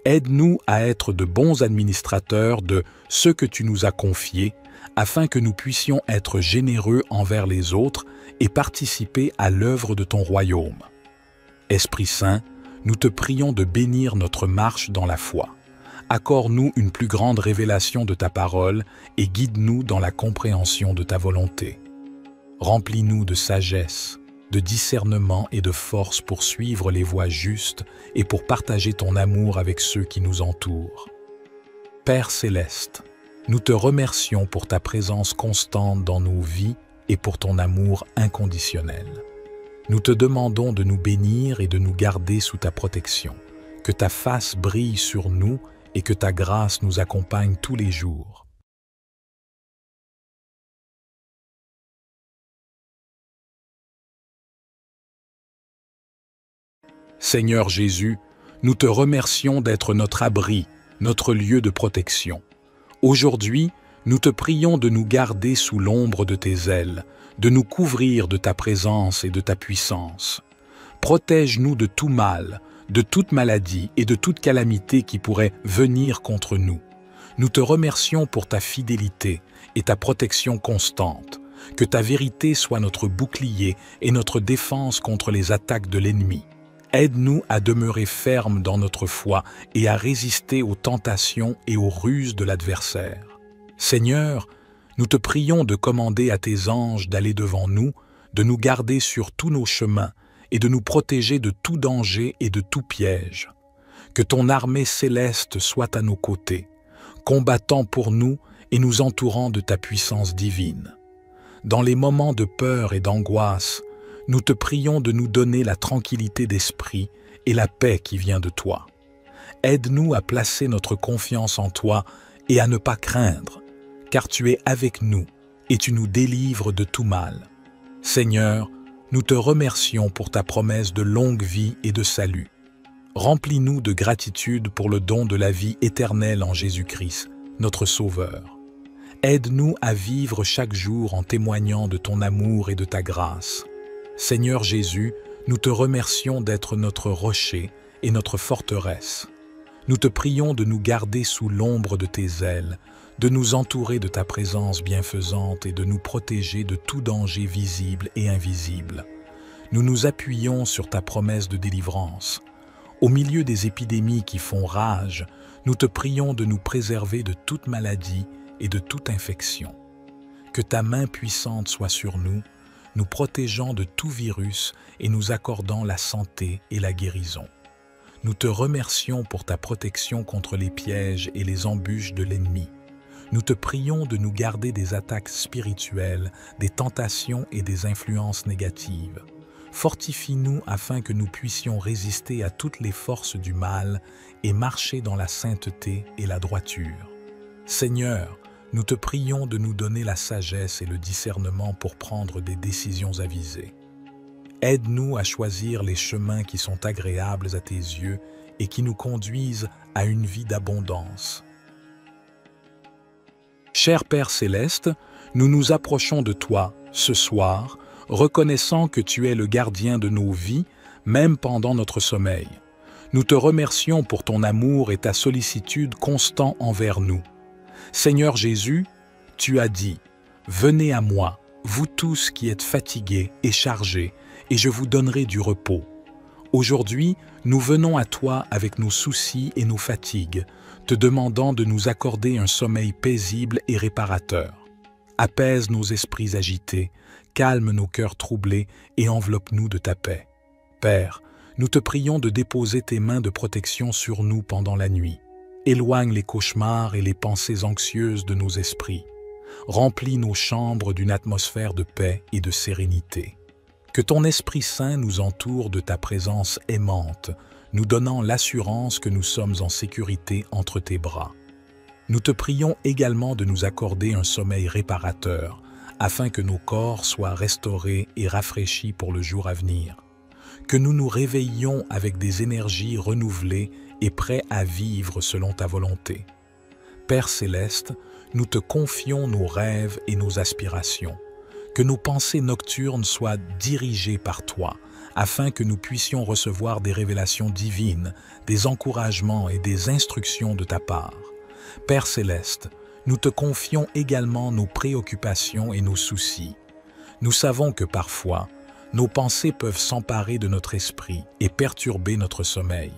Aide-nous à être de bons administrateurs de ce que tu nous as confié, afin que nous puissions être généreux envers les autres et participer à l'œuvre de ton royaume. Esprit Saint, nous te prions de bénir notre marche dans la foi. Accorde-nous une plus grande révélation de ta parole et guide-nous dans la compréhension de ta volonté. Remplis-nous de sagesse, de discernement et de force pour suivre les voies justes et pour partager ton amour avec ceux qui nous entourent. Père Céleste, nous te remercions pour ta présence constante dans nos vies et pour ton amour inconditionnel. Nous te demandons de nous bénir et de nous garder sous ta protection, que ta face brille sur nous et que ta grâce nous accompagne tous les jours. Seigneur Jésus, nous te remercions d'être notre abri, notre lieu de protection. Aujourd'hui, nous te prions de nous garder sous l'ombre de tes ailes, de nous couvrir de ta présence et de ta puissance. Protège-nous de tout mal, de toute maladie et de toute calamité qui pourrait venir contre nous. Nous te remercions pour ta fidélité et ta protection constante. Que ta vérité soit notre bouclier et notre défense contre les attaques de l'ennemi. Aide-nous à demeurer fermes dans notre foi et à résister aux tentations et aux ruses de l'adversaire. Seigneur, nous te prions de commander à tes anges d'aller devant nous, de nous garder sur tous nos chemins et de nous protéger de tout danger et de tout piège. Que ton armée céleste soit à nos côtés, combattant pour nous et nous entourant de ta puissance divine. Dans les moments de peur et d'angoisse, nous te prions de nous donner la tranquillité d'esprit et la paix qui vient de toi. Aide-nous à placer notre confiance en toi et à ne pas craindre, car tu es avec nous et tu nous délivres de tout mal. Seigneur, nous te remercions pour ta promesse de longue vie et de salut. Remplis-nous de gratitude pour le don de la vie éternelle en Jésus-Christ, notre Sauveur. Aide-nous à vivre chaque jour en témoignant de ton amour et de ta grâce. Seigneur Jésus, nous te remercions d'être notre rocher et notre forteresse. Nous te prions de nous garder sous l'ombre de tes ailes, de nous entourer de ta présence bienfaisante et de nous protéger de tout danger visible et invisible. Nous nous appuyons sur ta promesse de délivrance. Au milieu des épidémies qui font rage, nous te prions de nous préserver de toute maladie et de toute infection. Que ta main puissante soit sur nous, nous protégeant de tout virus et nous accordant la santé et la guérison. Nous te remercions pour ta protection contre les pièges et les embûches de l'ennemi. Nous te prions de nous garder des attaques spirituelles, des tentations et des influences négatives. Fortifie-nous afin que nous puissions résister à toutes les forces du mal et marcher dans la sainteté et la droiture. Seigneur, nous te prions de nous donner la sagesse et le discernement pour prendre des décisions avisées. Aide-nous à choisir les chemins qui sont agréables à tes yeux et qui nous conduisent à une vie d'abondance. Cher Père Céleste, nous nous approchons de toi ce soir, reconnaissant que tu es le gardien de nos vies, même pendant notre sommeil. Nous te remercions pour ton amour et ta sollicitude constant envers nous. Seigneur Jésus, tu as dit « Venez à moi, vous tous qui êtes fatigués et chargés, et je vous donnerai du repos. » Aujourd'hui, nous venons à toi avec nos soucis et nos fatigues, te demandant de nous accorder un sommeil paisible et réparateur. Apaise nos esprits agités, calme nos cœurs troublés et enveloppe-nous de ta paix. Père, nous te prions de déposer tes mains de protection sur nous pendant la nuit. Éloigne les cauchemars et les pensées anxieuses de nos esprits. Remplis nos chambres d'une atmosphère de paix et de sérénité. Que ton Esprit Saint nous entoure de ta présence aimante, nous donnant l'assurance que nous sommes en sécurité entre tes bras. Nous te prions également de nous accorder un sommeil réparateur, afin que nos corps soient restaurés et rafraîchis pour le jour à venir. Que nous nous réveillions avec des énergies renouvelées et prêts à vivre selon ta volonté. Père Céleste, nous te confions nos rêves et nos aspirations. Que nos pensées nocturnes soient dirigées par toi, afin que nous puissions recevoir des révélations divines, des encouragements et des instructions de ta part. Père Céleste, nous te confions également nos préoccupations et nos soucis. Nous savons que parfois, nos pensées peuvent s'emparer de notre esprit et perturber notre sommeil.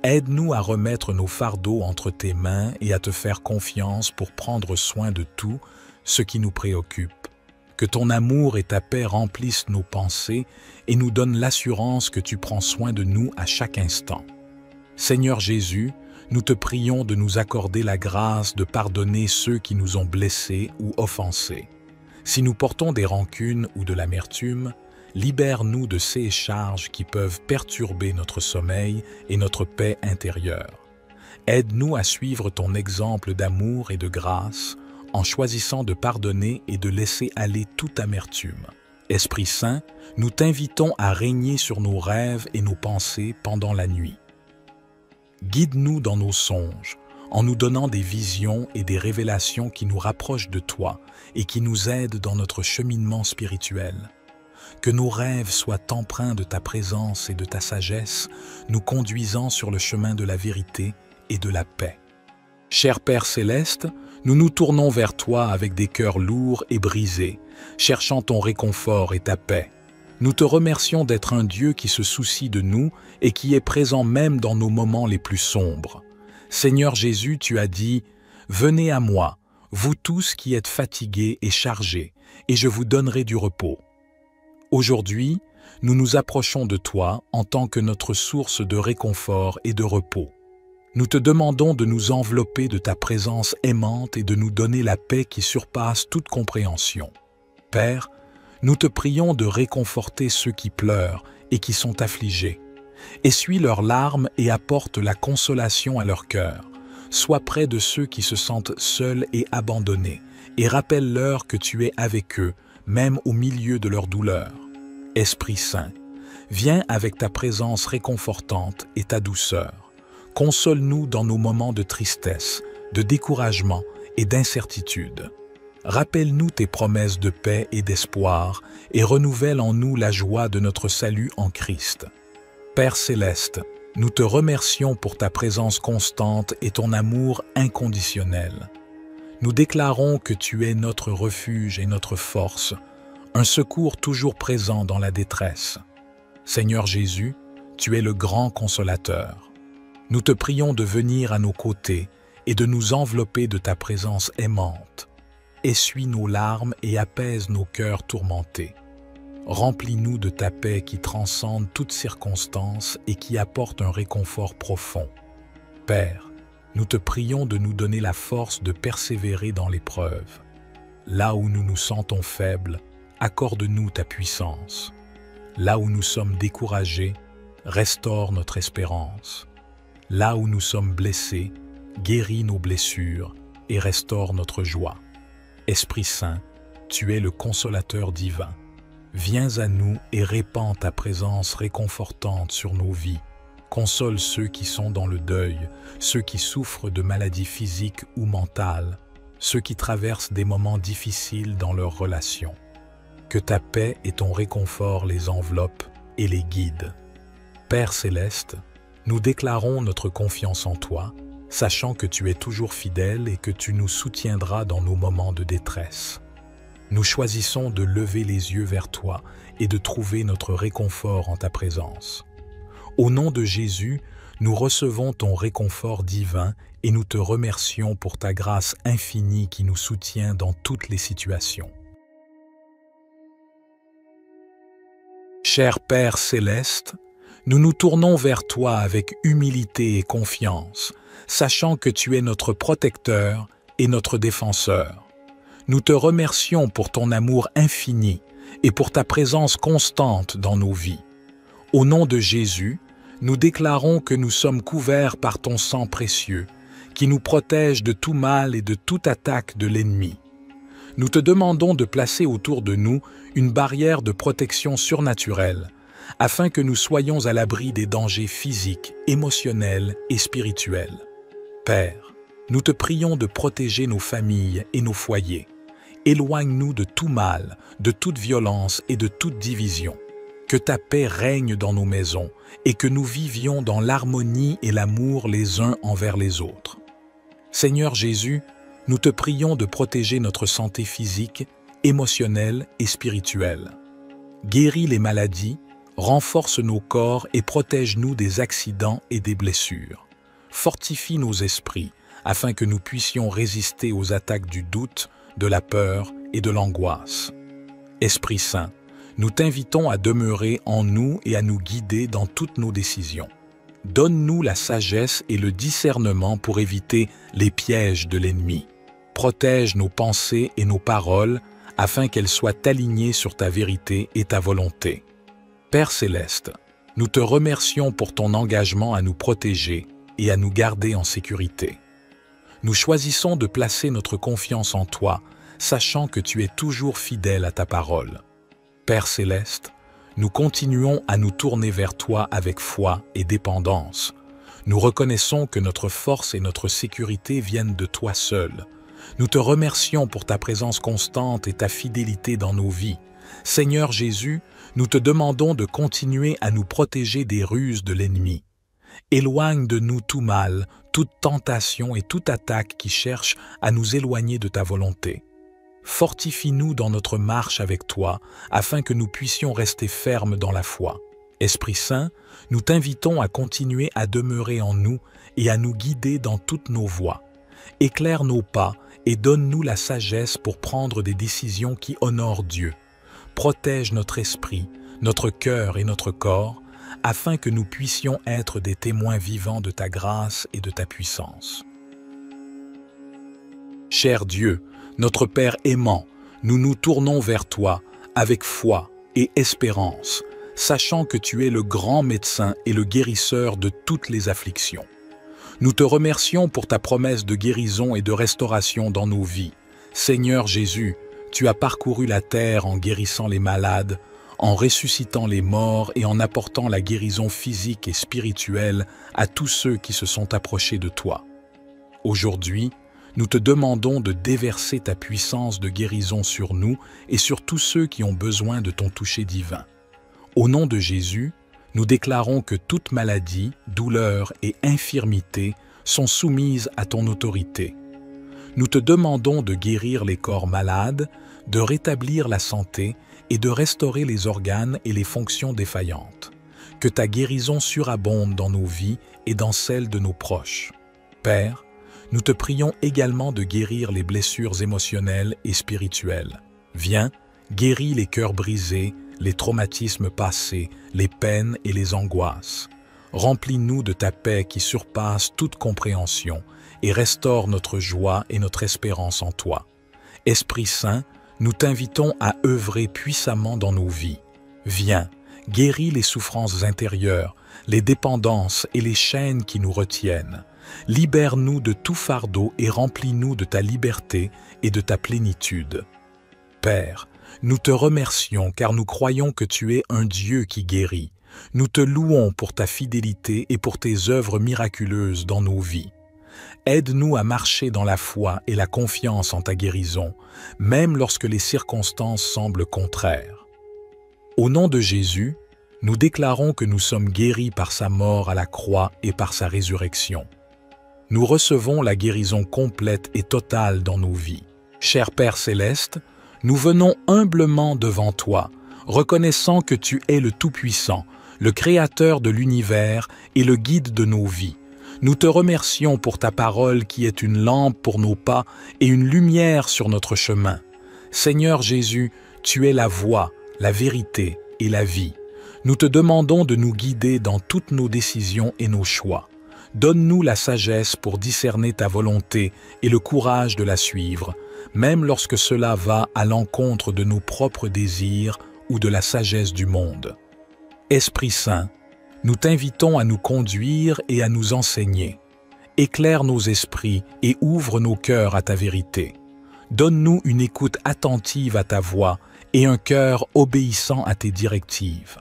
Aide-nous à remettre nos fardeaux entre tes mains et à te faire confiance pour prendre soin de tout ce qui nous préoccupe. Que ton amour et ta paix remplissent nos pensées et nous donnent l'assurance que tu prends soin de nous à chaque instant. Seigneur Jésus, nous te prions de nous accorder la grâce de pardonner ceux qui nous ont blessés ou offensés. Si nous portons des rancunes ou de l'amertume, libère-nous de ces charges qui peuvent perturber notre sommeil et notre paix intérieure. Aide-nous à suivre ton exemple d'amour et de grâce, en choisissant de pardonner et de laisser aller toute amertume. Esprit Saint, nous t'invitons à régner sur nos rêves et nos pensées pendant la nuit. Guide-nous dans nos songes, en nous donnant des visions et des révélations qui nous rapprochent de toi et qui nous aident dans notre cheminement spirituel. Que nos rêves soient empreints de ta présence et de ta sagesse, nous conduisant sur le chemin de la vérité et de la paix. Cher Père Céleste, nous nous tournons vers toi avec des cœurs lourds et brisés, cherchant ton réconfort et ta paix. Nous te remercions d'être un Dieu qui se soucie de nous et qui est présent même dans nos moments les plus sombres. Seigneur Jésus, tu as dit « Venez à moi, vous tous qui êtes fatigués et chargés, et je vous donnerai du repos. » Aujourd'hui, nous nous approchons de toi en tant que notre source de réconfort et de repos. Nous te demandons de nous envelopper de ta présence aimante et de nous donner la paix qui surpasse toute compréhension. Père, nous te prions de réconforter ceux qui pleurent et qui sont affligés. Essuie leurs larmes et apporte la consolation à leur cœur. Sois près de ceux qui se sentent seuls et abandonnés, et rappelle-leur que tu es avec eux, même au milieu de leur douleur. Esprit Saint, viens avec ta présence réconfortante et ta douceur. Console-nous dans nos moments de tristesse, de découragement et d'incertitude. Rappelle-nous tes promesses de paix et d'espoir et renouvelle en nous la joie de notre salut en Christ. Père Céleste, nous te remercions pour ta présence constante et ton amour inconditionnel. nous déclarons que tu es notre refuge et notre force, un secours toujours présent dans la détresse. Seigneur Jésus, tu es le grand consolateur. Nous te prions de venir à nos côtés et de nous envelopper de ta présence aimante. Essuie nos larmes et apaise nos cœurs tourmentés. Remplis-nous de ta paix qui transcende toutes circonstances et qui apporte un réconfort profond. Père, nous te prions de nous donner la force de persévérer dans l'épreuve. Là où nous nous sentons faibles, accorde-nous ta puissance. Là où nous sommes découragés, restaure notre espérance. Là où nous sommes blessés, guéris nos blessures et restaure notre joie. Esprit Saint, tu es le consolateur divin. Viens à nous et répands ta présence réconfortante sur nos vies. Console ceux qui sont dans le deuil, ceux qui souffrent de maladies physiques ou mentales, ceux qui traversent des moments difficiles dans leurs relations. Que ta paix et ton réconfort les enveloppent et les guident. Père céleste, nous déclarons notre confiance en toi, sachant que tu es toujours fidèle et que tu nous soutiendras dans nos moments de détresse. Nous choisissons de lever les yeux vers toi et de trouver notre réconfort en ta présence. Au nom de Jésus, nous recevons ton réconfort divin et nous te remercions pour ta grâce infinie qui nous soutient dans toutes les situations. Cher Père céleste, nous nous tournons vers toi avec humilité et confiance, sachant que tu es notre protecteur et notre défenseur. Nous te remercions pour ton amour infini et pour ta présence constante dans nos vies. Au nom de Jésus, nous déclarons que nous sommes couverts par ton sang précieux, qui nous protège de tout mal et de toute attaque de l'ennemi. Nous te demandons de placer autour de nous une barrière de protection surnaturelle, afin que nous soyons à l'abri des dangers physiques, émotionnels et spirituels. Père, nous te prions de protéger nos familles et nos foyers. Éloigne-nous de tout mal, de toute violence et de toute division. Que ta paix règne dans nos maisons et que nous vivions dans l'harmonie et l'amour les uns envers les autres. Seigneur Jésus, nous te prions de protéger notre santé physique, émotionnelle et spirituelle. Guéris les maladies, renforce nos corps et protège-nous des accidents et des blessures. Fortifie nos esprits afin que nous puissions résister aux attaques du doute, de la peur et de l'angoisse. Esprit Saint, nous t'invitons à demeurer en nous et à nous guider dans toutes nos décisions. Donne-nous la sagesse et le discernement pour éviter les pièges de l'ennemi. Protège nos pensées et nos paroles afin qu'elles soient alignées sur ta vérité et ta volonté. Père céleste, nous te remercions pour ton engagement à nous protéger et à nous garder en sécurité. Nous choisissons de placer notre confiance en toi, sachant que tu es toujours fidèle à ta parole. Père céleste, nous continuons à nous tourner vers toi avec foi et dépendance. Nous reconnaissons que notre force et notre sécurité viennent de toi seul. Nous te remercions pour ta présence constante et ta fidélité dans nos vies. Seigneur Jésus, nous te demandons de continuer à nous protéger des ruses de l'ennemi. Éloigne de nous tout mal, toute tentation et toute attaque qui cherche à nous éloigner de ta volonté. Fortifie-nous dans notre marche avec toi, afin que nous puissions rester fermes dans la foi. Esprit Saint, nous t'invitons à continuer à demeurer en nous et à nous guider dans toutes nos voies. Éclaire nos pas et donne-nous la sagesse pour prendre des décisions qui honorent Dieu. Protège notre esprit, notre cœur et notre corps, afin que nous puissions être des témoins vivants de ta grâce et de ta puissance. Cher Dieu, notre Père aimant, nous nous tournons vers toi avec foi et espérance, sachant que tu es le grand médecin et le guérisseur de toutes les afflictions. Nous te remercions pour ta promesse de guérison et de restauration dans nos vies. Seigneur Jésus, tu as parcouru la terre en guérissant les malades, en ressuscitant les morts et en apportant la guérison physique et spirituelle à tous ceux qui se sont approchés de toi. Aujourd'hui, nous te demandons de déverser ta puissance de guérison sur nous et sur tous ceux qui ont besoin de ton toucher divin. Au nom de Jésus, nous déclarons que toute maladie, douleur et infirmité sont soumises à ton autorité. nous te demandons de guérir les corps malades, de rétablir la santé et de restaurer les organes et les fonctions défaillantes. Que ta guérison surabonde dans nos vies et dans celles de nos proches. Père, nous te prions également de guérir les blessures émotionnelles et spirituelles. Viens, guéris les cœurs brisés, les traumatismes passés, les peines et les angoisses. Remplis-nous de ta paix qui surpasse toute compréhension et restaure notre joie et notre espérance en toi. Esprit Saint, nous t'invitons à œuvrer puissamment dans nos vies. Viens, guéris les souffrances intérieures, les dépendances et les chaînes qui nous retiennent. Libère-nous de tout fardeau et remplis-nous de ta liberté et de ta plénitude. Père, nous te remercions car nous croyons que tu es un Dieu qui guérit. Nous te louons pour ta fidélité et pour tes œuvres miraculeuses dans nos vies. Aide-nous à marcher dans la foi et la confiance en ta guérison, même lorsque les circonstances semblent contraires. Au nom de Jésus, nous déclarons que nous sommes guéris par sa mort à la croix et par sa résurrection. Nous recevons la guérison complète et totale dans nos vies. Cher Père Céleste, nous venons humblement devant toi, reconnaissant que tu es le Tout-Puissant, le Créateur de l'univers et le guide de nos vies. Nous te remercions pour ta parole qui est une lampe pour nos pas et une lumière sur notre chemin. Seigneur Jésus, tu es la voie, la vérité et la vie. Nous te demandons de nous guider dans toutes nos décisions et nos choix. Donne-nous la sagesse pour discerner ta volonté et le courage de la suivre, même lorsque cela va à l'encontre de nos propres désirs ou de la sagesse du monde. Esprit Saint, nous t'invitons à nous conduire et à nous enseigner. Éclaire nos esprits et ouvre nos cœurs à ta vérité. Donne-nous une écoute attentive à ta voix et un cœur obéissant à tes directives.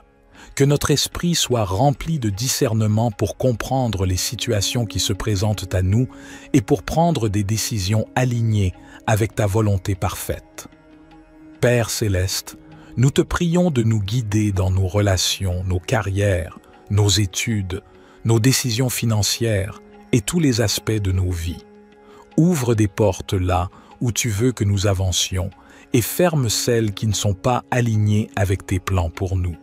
Que notre esprit soit rempli de discernement pour comprendre les situations qui se présentent à nous et pour prendre des décisions alignées avec ta volonté parfaite. Père Céleste, nous te prions de nous guider dans nos relations, nos carrières, nos études, nos décisions financières et tous les aspects de nos vies. Ouvre des portes là où tu veux que nous avancions et ferme celles qui ne sont pas alignées avec tes plans pour nous.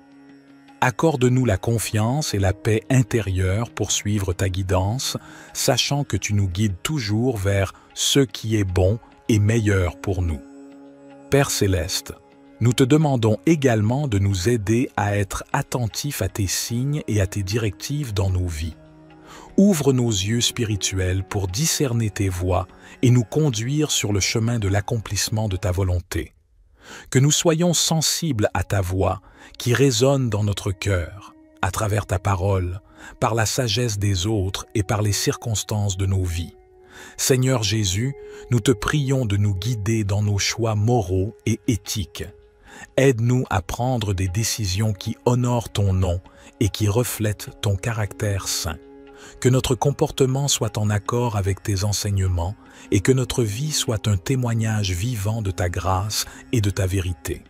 Accorde-nous la confiance et la paix intérieure pour suivre ta guidance, sachant que tu nous guides toujours vers ce qui est bon et meilleur pour nous. Père Céleste, nous te demandons également de nous aider à être attentifs à tes signes et à tes directives dans nos vies. Ouvre nos yeux spirituels pour discerner tes voies et nous conduire sur le chemin de l'accomplissement de ta volonté. Que nous soyons sensibles à ta voix qui résonne dans notre cœur, à travers ta parole, par la sagesse des autres et par les circonstances de nos vies. Seigneur Jésus, nous te prions de nous guider dans nos choix moraux et éthiques. Aide-nous à prendre des décisions qui honorent ton nom et qui reflètent ton caractère saint. Que notre comportement soit en accord avec tes enseignements et que notre vie soit un témoignage vivant de ta grâce et de ta vérité.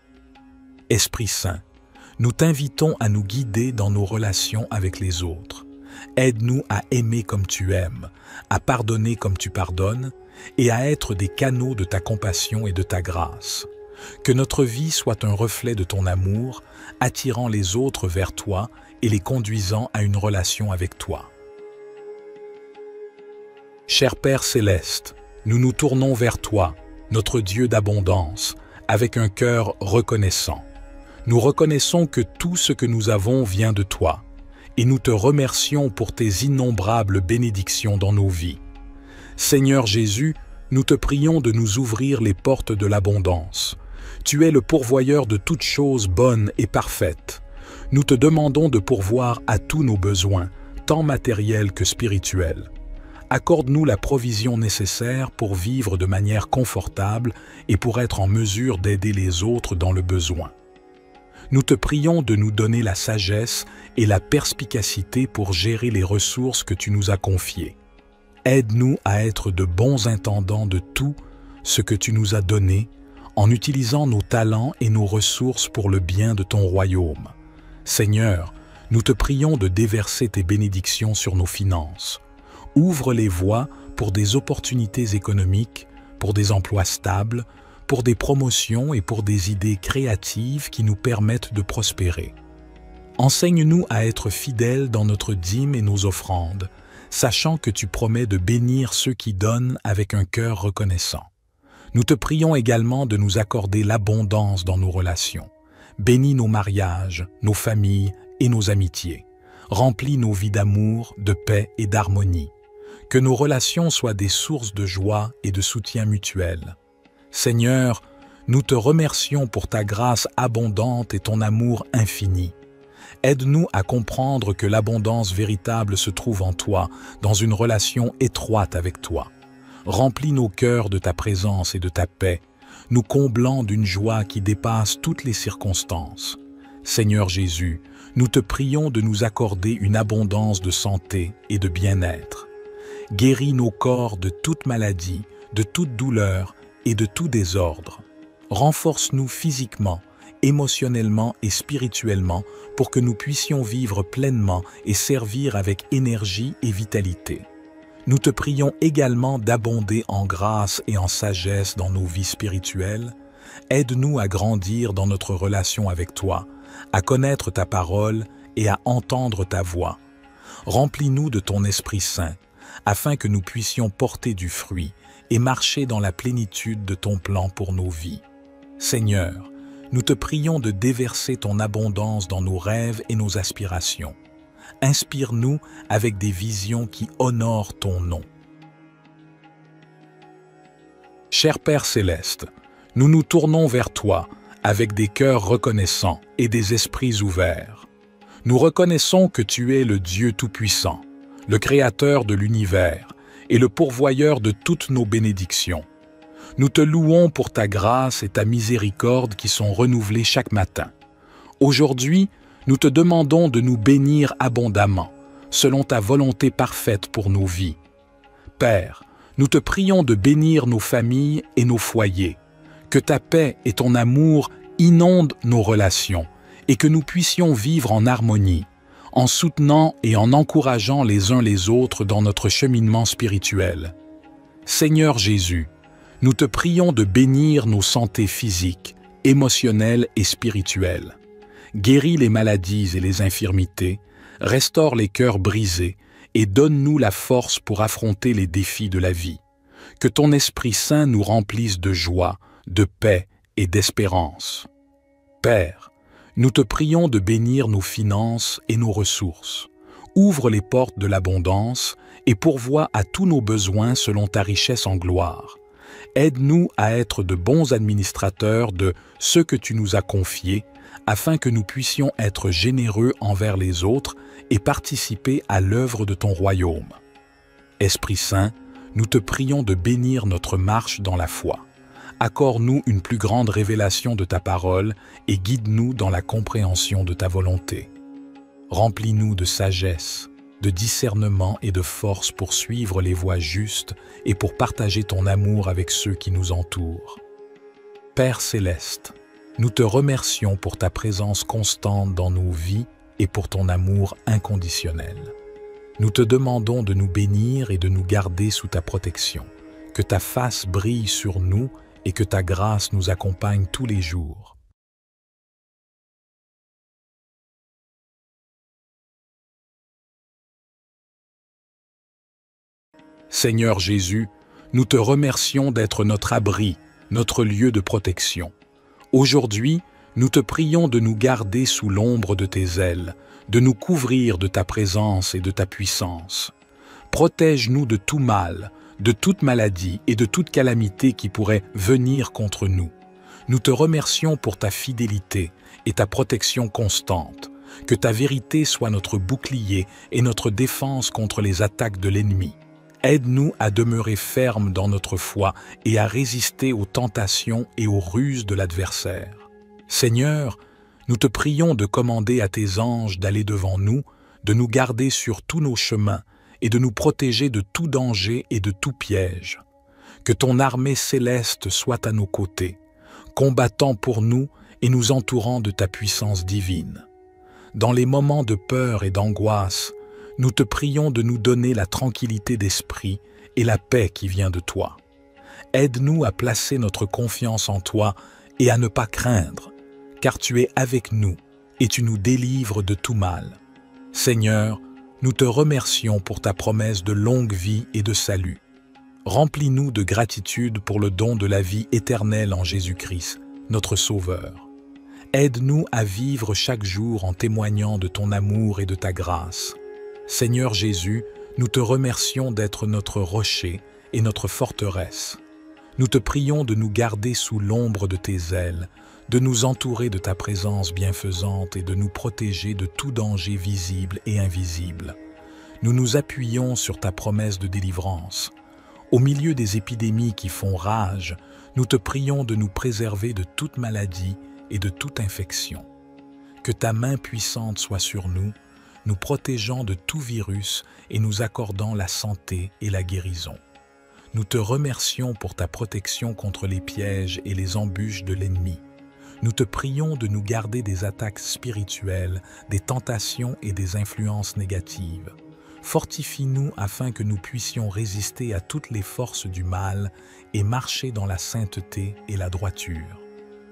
Esprit Saint, nous t'invitons à nous guider dans nos relations avec les autres. Aide-nous à aimer comme tu aimes, à pardonner comme tu pardonnes et à être des canaux de ta compassion et de ta grâce. Que notre vie soit un reflet de ton amour, attirant les autres vers toi et les conduisant à une relation avec toi. Cher Père Céleste, nous nous tournons vers toi, notre Dieu d'abondance, avec un cœur reconnaissant. Nous reconnaissons que tout ce que nous avons vient de toi, et nous te remercions pour tes innombrables bénédictions dans nos vies. Seigneur Jésus, nous te prions de nous ouvrir les portes de l'abondance. Tu es le pourvoyeur de toutes choses bonnes et parfaites. Nous te demandons de pourvoir à tous nos besoins, tant matériels que spirituels. Accorde-nous la provision nécessaire pour vivre de manière confortable et pour être en mesure d'aider les autres dans le besoin. Nous te prions de nous donner la sagesse et la perspicacité pour gérer les ressources que tu nous as confiées. Aide-nous à être de bons intendants de tout ce que tu nous as donné, en utilisant nos talents et nos ressources pour le bien de ton royaume. Seigneur, nous te prions de déverser tes bénédictions sur nos finances. Ouvre les voies pour des opportunités économiques, pour des emplois stables, pour des promotions et pour des idées créatives qui nous permettent de prospérer. Enseigne-nous à être fidèles dans notre dîme et nos offrandes, sachant que tu promets de bénir ceux qui donnent avec un cœur reconnaissant. Nous te prions également de nous accorder l'abondance dans nos relations. Bénis nos mariages, nos familles et nos amitiés. Remplis nos vies d'amour, de paix et d'harmonie. Que nos relations soient des sources de joie et de soutien mutuel. Seigneur, nous te remercions pour ta grâce abondante et ton amour infini. Aide-nous à comprendre que l'abondance véritable se trouve en toi, dans une relation étroite avec toi. Remplis nos cœurs de ta présence et de ta paix, nous comblant d'une joie qui dépasse toutes les circonstances. Seigneur Jésus, nous te prions de nous accorder une abondance de santé et de bien-être. Guéris nos corps de toute maladie, de toute douleur et de tout désordre. Renforce-nous physiquement, émotionnellement et spirituellement pour que nous puissions vivre pleinement et servir avec énergie et vitalité. Nous te prions également d'abonder en grâce et en sagesse dans nos vies spirituelles. Aide-nous à grandir dans notre relation avec toi, à connaître ta parole et à entendre ta voix. Remplis-nous de ton Esprit Saint, afin que nous puissions porter du fruit et marcher dans la plénitude de ton plan pour nos vies. Seigneur, nous te prions de déverser ton abondance dans nos rêves et nos aspirations. Inspire-nous avec des visions qui honorent ton nom. Cher Père Céleste, nous nous tournons vers toi avec des cœurs reconnaissants et des esprits ouverts. Nous reconnaissons que tu es le Dieu Tout-Puissant, le Créateur de l'univers et le pourvoyeur de toutes nos bénédictions. Nous te louons pour ta grâce et ta miséricorde qui sont renouvelées chaque matin. Aujourd'hui, nous te demandons de nous bénir abondamment, selon ta volonté parfaite pour nos vies. Père, nous te prions de bénir nos familles et nos foyers, que ta paix et ton amour inondent nos relations et que nous puissions vivre en harmonie, en soutenant et en encourageant les uns les autres dans notre cheminement spirituel. Seigneur Jésus, nous te prions de bénir nos santé physiques, émotionnelles et spirituelles. Guéris les maladies et les infirmités, restaure les cœurs brisés et donne-nous la force pour affronter les défis de la vie. Que ton Esprit Saint nous remplisse de joie, de paix et d'espérance. Père, nous te prions de bénir nos finances et nos ressources. Ouvre les portes de l'abondance et pourvois à tous nos besoins selon ta richesse en gloire. Aide-nous à être de bons administrateurs de ce que tu nous as confié, afin que nous puissions être généreux envers les autres et participer à l'œuvre de ton royaume. Esprit Saint, nous te prions de bénir notre marche dans la foi. Accorde-nous une plus grande révélation de ta parole et guide-nous dans la compréhension de ta volonté. Remplis-nous de sagesse, de discernement et de force pour suivre les voies justes et pour partager ton amour avec ceux qui nous entourent. Père Céleste, nous te remercions pour ta présence constante dans nos vies et pour ton amour inconditionnel. Nous te demandons de nous bénir et de nous garder sous ta protection, que ta face brille sur nous et que ta grâce nous accompagne tous les jours. Seigneur Jésus, nous te remercions d'être notre abri, notre lieu de protection. Aujourd'hui, nous te prions de nous garder sous l'ombre de tes ailes, de nous couvrir de ta présence et de ta puissance. Protège-nous de tout mal, de toute maladie et de toute calamité qui pourrait venir contre nous. Nous te remercions pour ta fidélité et ta protection constante. Que ta vérité soit notre bouclier et notre défense contre les attaques de l'ennemi. Aide-nous à demeurer fermes dans notre foi et à résister aux tentations et aux ruses de l'adversaire. Seigneur, nous te prions de commander à tes anges d'aller devant nous, de nous garder sur tous nos chemins et de nous protéger de tout danger et de tout piège. Que ton armée céleste soit à nos côtés, combattant pour nous et nous entourant de ta puissance divine. Dans les moments de peur et d'angoisse, nous te prions de nous donner la tranquillité d'esprit et la paix qui vient de toi. Aide-nous à placer notre confiance en toi et à ne pas craindre, car tu es avec nous et tu nous délivres de tout mal. Seigneur, nous te remercions pour ta promesse de longue vie et de salut. Remplis-nous de gratitude pour le don de la vie éternelle en Jésus-Christ, notre Sauveur. Aide-nous à vivre chaque jour en témoignant de ton amour et de ta grâce. Seigneur Jésus, nous te remercions d'être notre rocher et notre forteresse. Nous te prions de nous garder sous l'ombre de tes ailes, de nous entourer de ta présence bienfaisante et de nous protéger de tout danger visible et invisible. Nous nous appuyons sur ta promesse de délivrance. Au milieu des épidémies qui font rage, nous te prions de nous préserver de toute maladie et de toute infection. Que ta main puissante soit sur nous, nous protégeant de tout virus et nous accordant la santé et la guérison. Nous te remercions pour ta protection contre les pièges et les embûches de l'ennemi. Nous te prions de nous garder des attaques spirituelles, des tentations et des influences négatives. Fortifie-nous afin que nous puissions résister à toutes les forces du mal et marcher dans la sainteté et la droiture.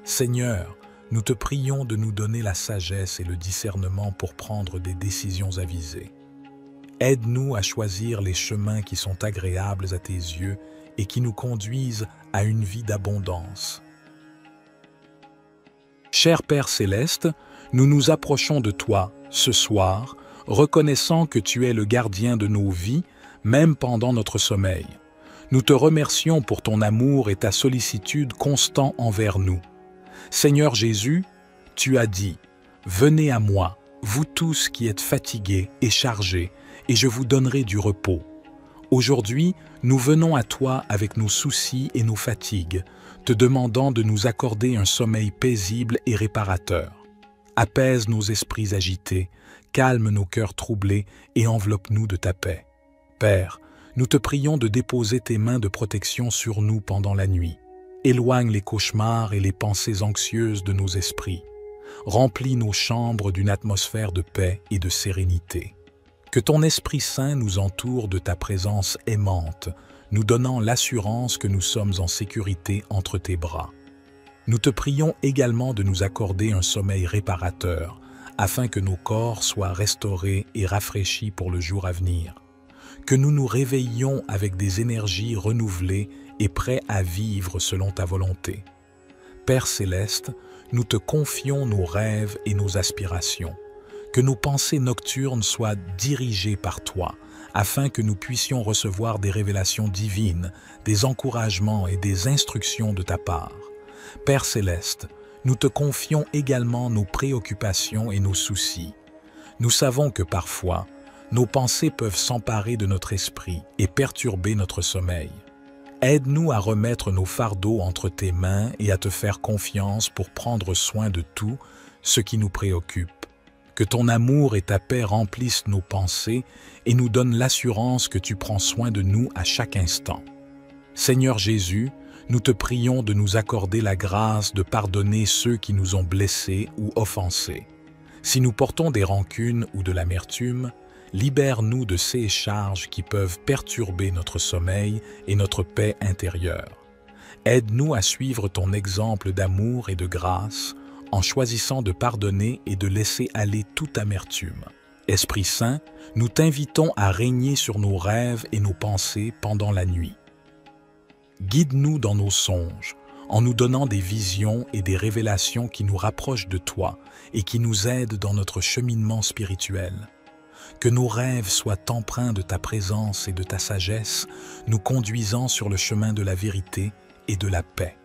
Seigneur, nous te prions de nous donner la sagesse et le discernement pour prendre des décisions avisées. Aide-nous à choisir les chemins qui sont agréables à tes yeux et qui nous conduisent à une vie d'abondance. Cher Père Céleste, nous nous approchons de toi ce soir, reconnaissant que tu es le gardien de nos vies, même pendant notre sommeil. Nous te remercions pour ton amour et ta sollicitude constant envers nous. Seigneur Jésus, tu as dit « Venez à moi, vous tous qui êtes fatigués et chargés, et je vous donnerai du repos. » Aujourd'hui, nous venons à toi avec nos soucis et nos fatigues, te demandant de nous accorder un sommeil paisible et réparateur. Apaise nos esprits agités, calme nos cœurs troublés et enveloppe-nous de ta paix. Père, nous te prions de déposer tes mains de protection sur nous pendant la nuit. Éloigne les cauchemars et les pensées anxieuses de nos esprits. Remplis nos chambres d'une atmosphère de paix et de sérénité. Que ton Esprit Saint nous entoure de ta présence aimante, nous donnant l'assurance que nous sommes en sécurité entre tes bras. Nous te prions également de nous accorder un sommeil réparateur, afin que nos corps soient restaurés et rafraîchis pour le jour à venir. Que nous nous réveillions avec des énergies renouvelées et prêts à vivre selon ta volonté. Père Céleste, nous te confions nos rêves et nos aspirations. Que nos pensées nocturnes soient dirigées par toi, afin que nous puissions recevoir des révélations divines, des encouragements et des instructions de ta part. Père Céleste, nous te confions également nos préoccupations et nos soucis. Nous savons que parfois, nos pensées peuvent s'emparer de notre esprit et perturber notre sommeil. Aide-nous à remettre nos fardeaux entre tes mains et à te faire confiance pour prendre soin de tout ce qui nous préoccupe. Que ton amour et ta paix remplissent nos pensées et nous donnent l'assurance que tu prends soin de nous à chaque instant. Seigneur Jésus, nous te prions de nous accorder la grâce de pardonner ceux qui nous ont blessés ou offensés. Si nous portons des rancunes ou de l'amertume, libère-nous de ces charges qui peuvent perturber notre sommeil et notre paix intérieure. Aide-nous à suivre ton exemple d'amour et de grâce en choisissant de pardonner et de laisser aller toute amertume. Esprit Saint, nous t'invitons à régner sur nos rêves et nos pensées pendant la nuit. Guide-nous dans nos songes, en nous donnant des visions et des révélations qui nous rapprochent de toi et qui nous aident dans notre cheminement spirituel. Que nos rêves soient empreints de ta présence et de ta sagesse, nous conduisant sur le chemin de la vérité et de la paix.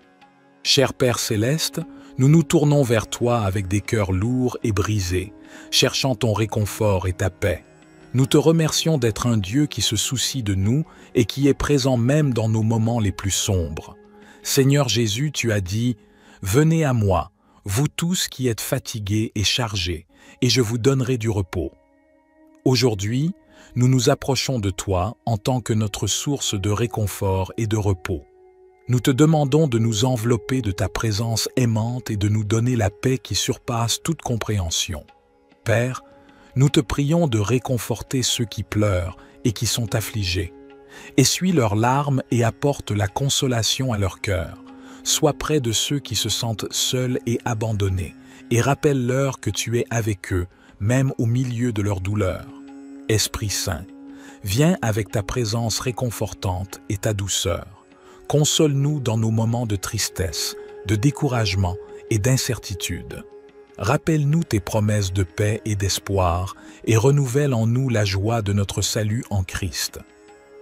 Cher Père Céleste, nous nous tournons vers toi avec des cœurs lourds et brisés, cherchant ton réconfort et ta paix. Nous te remercions d'être un Dieu qui se soucie de nous et qui est présent même dans nos moments les plus sombres. Seigneur Jésus, tu as dit « Venez à moi, vous tous qui êtes fatigués et chargés, et je vous donnerai du repos. » Aujourd'hui, nous nous approchons de toi en tant que notre source de réconfort et de repos. Nous te demandons de nous envelopper de ta présence aimante et de nous donner la paix qui surpasse toute compréhension. Père, nous te prions de réconforter ceux qui pleurent et qui sont affligés. Essuie leurs larmes et apporte la consolation à leur cœur. Sois près de ceux qui se sentent seuls et abandonnés, et rappelle-leur que tu es avec eux, même au milieu de leur douleur. Esprit Saint, viens avec ta présence réconfortante et ta douceur. Console-nous dans nos moments de tristesse, de découragement et d'incertitude. Rappelle-nous tes promesses de paix et d'espoir et renouvelle en nous la joie de notre salut en Christ.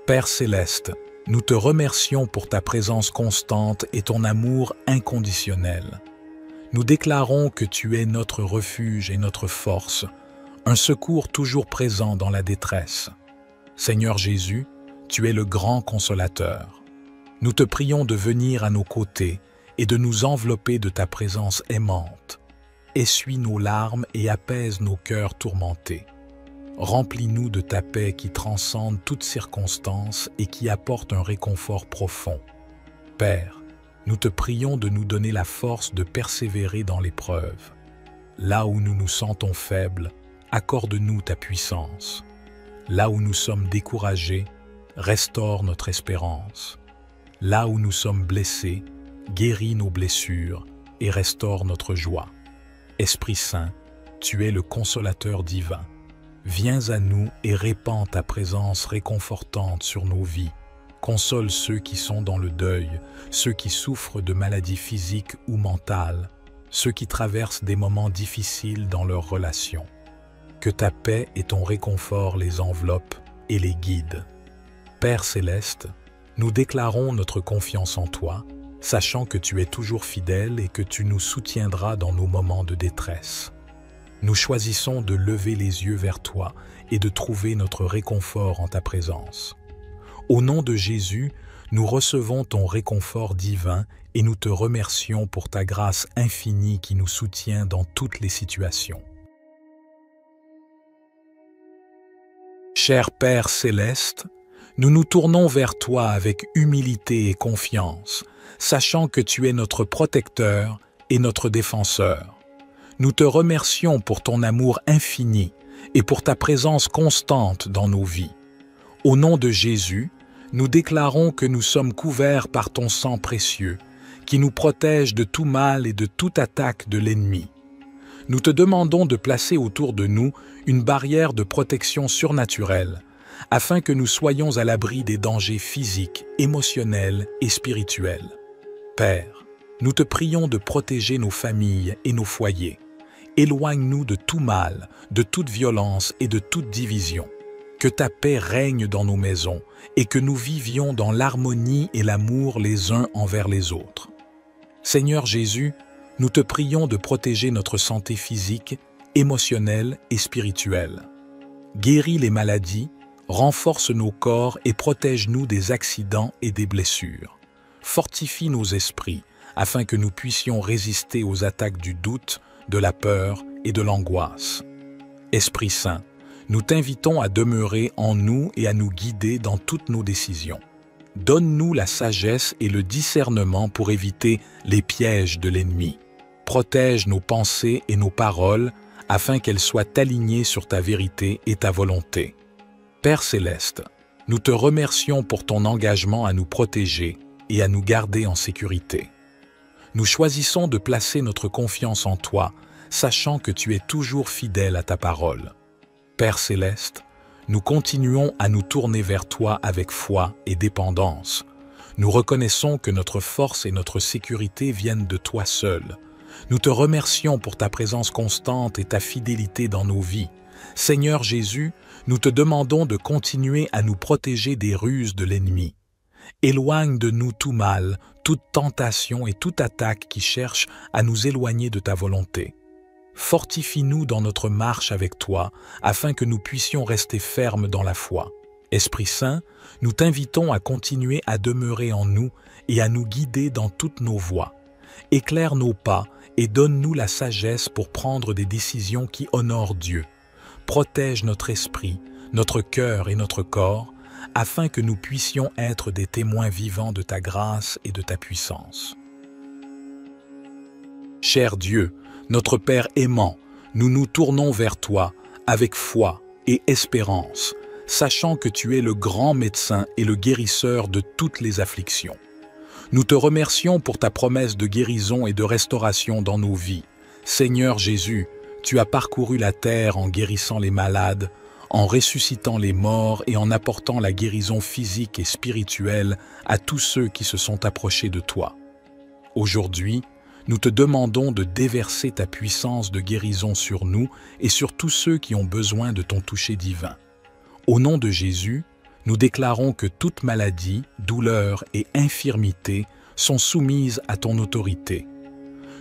Père céleste, nous te remercions pour ta présence constante et ton amour inconditionnel. Nous déclarons que tu es notre refuge et notre force, un secours toujours présent dans la détresse. Seigneur Jésus, tu es le grand consolateur. Nous te prions de venir à nos côtés et de nous envelopper de ta présence aimante. Essuie nos larmes et apaise nos cœurs tourmentés. Remplis-nous de ta paix qui transcende toutes circonstances et qui apporte un réconfort profond. Père, nous te prions de nous donner la force de persévérer dans l'épreuve. Là où nous nous sentons faibles, accorde-nous ta puissance. Là où nous sommes découragés, restaure notre espérance. Là où nous sommes blessés, guéris nos blessures et restaure notre joie. Esprit Saint, tu es le consolateur divin. Viens à nous et répands ta présence réconfortante sur nos vies. Console ceux qui sont dans le deuil, ceux qui souffrent de maladies physiques ou mentales, ceux qui traversent des moments difficiles dans leurs relations. Que ta paix et ton réconfort les enveloppent et les guident. Père céleste, nous déclarons notre confiance en toi, sachant que tu es toujours fidèle et que tu nous soutiendras dans nos moments de détresse. Nous choisissons de lever les yeux vers toi et de trouver notre réconfort en ta présence. Au nom de Jésus, nous recevons ton réconfort divin et nous te remercions pour ta grâce infinie qui nous soutient dans toutes les situations. Cher Père céleste, nous nous tournons vers toi avec humilité et confiance, sachant que tu es notre protecteur et notre défenseur. Nous te remercions pour ton amour infini et pour ta présence constante dans nos vies. Au nom de Jésus, nous déclarons que nous sommes couverts par ton sang précieux, qui nous protège de tout mal et de toute attaque de l'ennemi. Nous te demandons de placer autour de nous une barrière de protection surnaturelle, afin que nous soyons à l'abri des dangers physiques, émotionnels et spirituels. Père, nous te prions de protéger nos familles et nos foyers. Éloigne-nous de tout mal, de toute violence et de toute division. Que ta paix règne dans nos maisons et que nous vivions dans l'harmonie et l'amour les uns envers les autres. Seigneur Jésus, nous te prions de protéger notre santé physique, émotionnelle et spirituelle. Guéris les maladies, renforce nos corps et protège-nous des accidents et des blessures. Fortifie nos esprits afin que nous puissions résister aux attaques du doute, de la peur et de l'angoisse. Esprit Saint, nous t'invitons à demeurer en nous et à nous guider dans toutes nos décisions. Donne-nous la sagesse et le discernement pour éviter les pièges de l'ennemi. Protège nos pensées et nos paroles afin qu'elles soient alignées sur ta vérité et ta volonté. Père céleste, nous te remercions pour ton engagement à nous protéger et à nous garder en sécurité. Nous choisissons de placer notre confiance en toi, sachant que tu es toujours fidèle à ta parole. Père céleste, nous continuons à nous tourner vers toi avec foi et dépendance. Nous reconnaissons que notre force et notre sécurité viennent de toi seul. Nous te remercions pour ta présence constante et ta fidélité dans nos vies. Seigneur Jésus, nous te demandons de continuer à nous protéger des ruses de l'ennemi. Éloigne de nous tout mal, toute tentation et toute attaque qui cherche à nous éloigner de ta volonté. Fortifie-nous dans notre marche avec toi, afin que nous puissions rester fermes dans la foi. Esprit Saint, nous t'invitons à continuer à demeurer en nous et à nous guider dans toutes nos voies. Éclaire nos pas et donne-nous la sagesse pour prendre des décisions qui honorent Dieu. Protège notre esprit, notre cœur et notre corps, afin que nous puissions être des témoins vivants de ta grâce et de ta puissance. Cher Dieu, notre Père aimant, nous nous tournons vers toi avec foi et espérance, sachant que tu es le grand médecin et le guérisseur de toutes les afflictions. Nous te remercions pour ta promesse de guérison et de restauration dans nos vies. Seigneur Jésus, tu as parcouru la terre en guérissant les malades, en ressuscitant les morts et en apportant la guérison physique et spirituelle à tous ceux qui se sont approchés de toi. Aujourd'hui, nous te demandons de déverser ta puissance de guérison sur nous et sur tous ceux qui ont besoin de ton toucher divin. Au nom de Jésus, nous déclarons que toute maladie, douleur et infirmité sont soumises à ton autorité.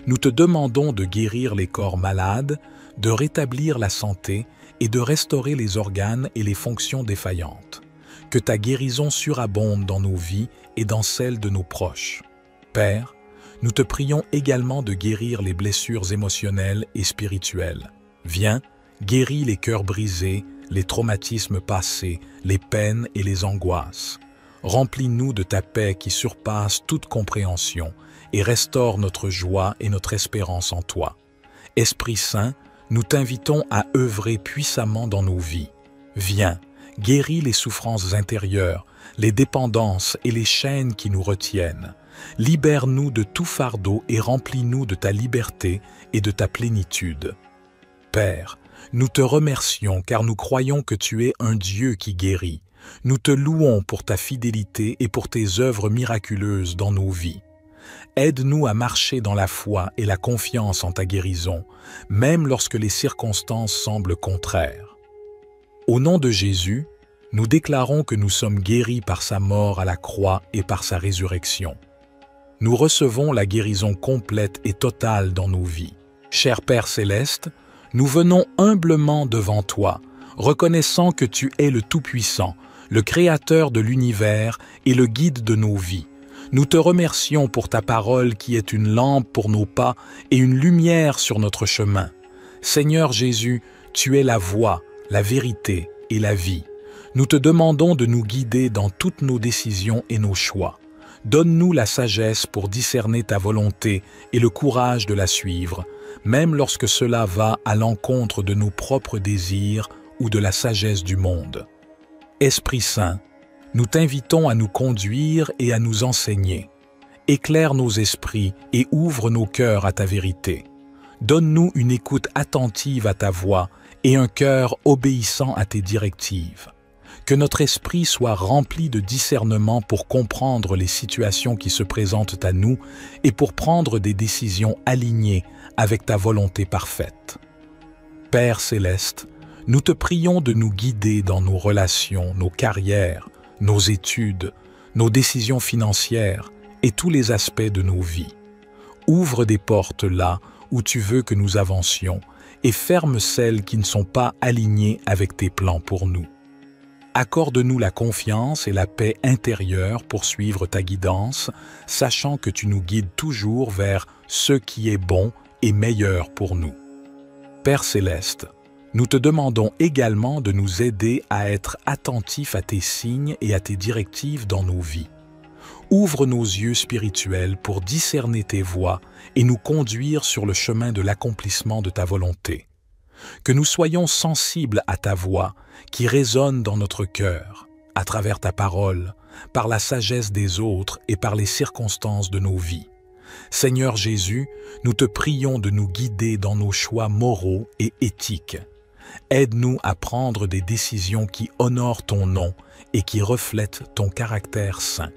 Nous te demandons de guérir les corps malades, de rétablir la santé et de restaurer les organes et les fonctions défaillantes. Que ta guérison surabonde dans nos vies et dans celles de nos proches. Père, nous te prions également de guérir les blessures émotionnelles et spirituelles. Viens, guéris les cœurs brisés, les traumatismes passés, les peines et les angoisses. Remplis-nous de ta paix qui surpasse toute compréhension et restaure notre joie et notre espérance en toi. Esprit Saint, nous t'invitons à œuvrer puissamment dans nos vies. Viens, guéris les souffrances intérieures, les dépendances et les chaînes qui nous retiennent. Libère-nous de tout fardeau et remplis-nous de ta liberté et de ta plénitude. Père, nous te remercions car nous croyons que tu es un Dieu qui guérit. Nous te louons pour ta fidélité et pour tes œuvres miraculeuses dans nos vies. Aide-nous à marcher dans la foi et la confiance en ta guérison, même lorsque les circonstances semblent contraires. Au nom de Jésus, nous déclarons que nous sommes guéris par sa mort à la croix et par sa résurrection. Nous recevons la guérison complète et totale dans nos vies. Cher Père Céleste, nous venons humblement devant toi, reconnaissant que tu es le Tout-Puissant, le Créateur de l'univers et le guide de nos vies. Nous te remercions pour ta parole qui est une lampe pour nos pas et une lumière sur notre chemin. Seigneur Jésus, tu es la voie, la vérité et la vie. Nous te demandons de nous guider dans toutes nos décisions et nos choix. Donne-nous la sagesse pour discerner ta volonté et le courage de la suivre, même lorsque cela va à l'encontre de nos propres désirs ou de la sagesse du monde. Esprit Saint, nous t'invitons à nous conduire et à nous enseigner. Éclaire nos esprits et ouvre nos cœurs à ta vérité. Donne-nous une écoute attentive à ta voix et un cœur obéissant à tes directives. Que notre esprit soit rempli de discernement pour comprendre les situations qui se présentent à nous et pour prendre des décisions alignées avec ta volonté parfaite. Père Céleste, nous te prions de nous guider dans nos relations, nos carrières, nos études, nos décisions financières et tous les aspects de nos vies. Ouvre des portes là où tu veux que nous avancions et ferme celles qui ne sont pas alignées avec tes plans pour nous. Accorde-nous la confiance et la paix intérieure pour suivre ta guidance, sachant que tu nous guides toujours vers ce qui est bon et meilleur pour nous. Père Céleste, nous te demandons également de nous aider à être attentifs à tes signes et à tes directives dans nos vies. Ouvre nos yeux spirituels pour discerner tes voies et nous conduire sur le chemin de l'accomplissement de ta volonté. Que nous soyons sensibles à ta voix qui résonne dans notre cœur, à travers ta parole, par la sagesse des autres et par les circonstances de nos vies. Seigneur Jésus, nous te prions de nous guider dans nos choix moraux et éthiques. Aide-nous à prendre des décisions qui honorent ton nom et qui reflètent ton caractère saint.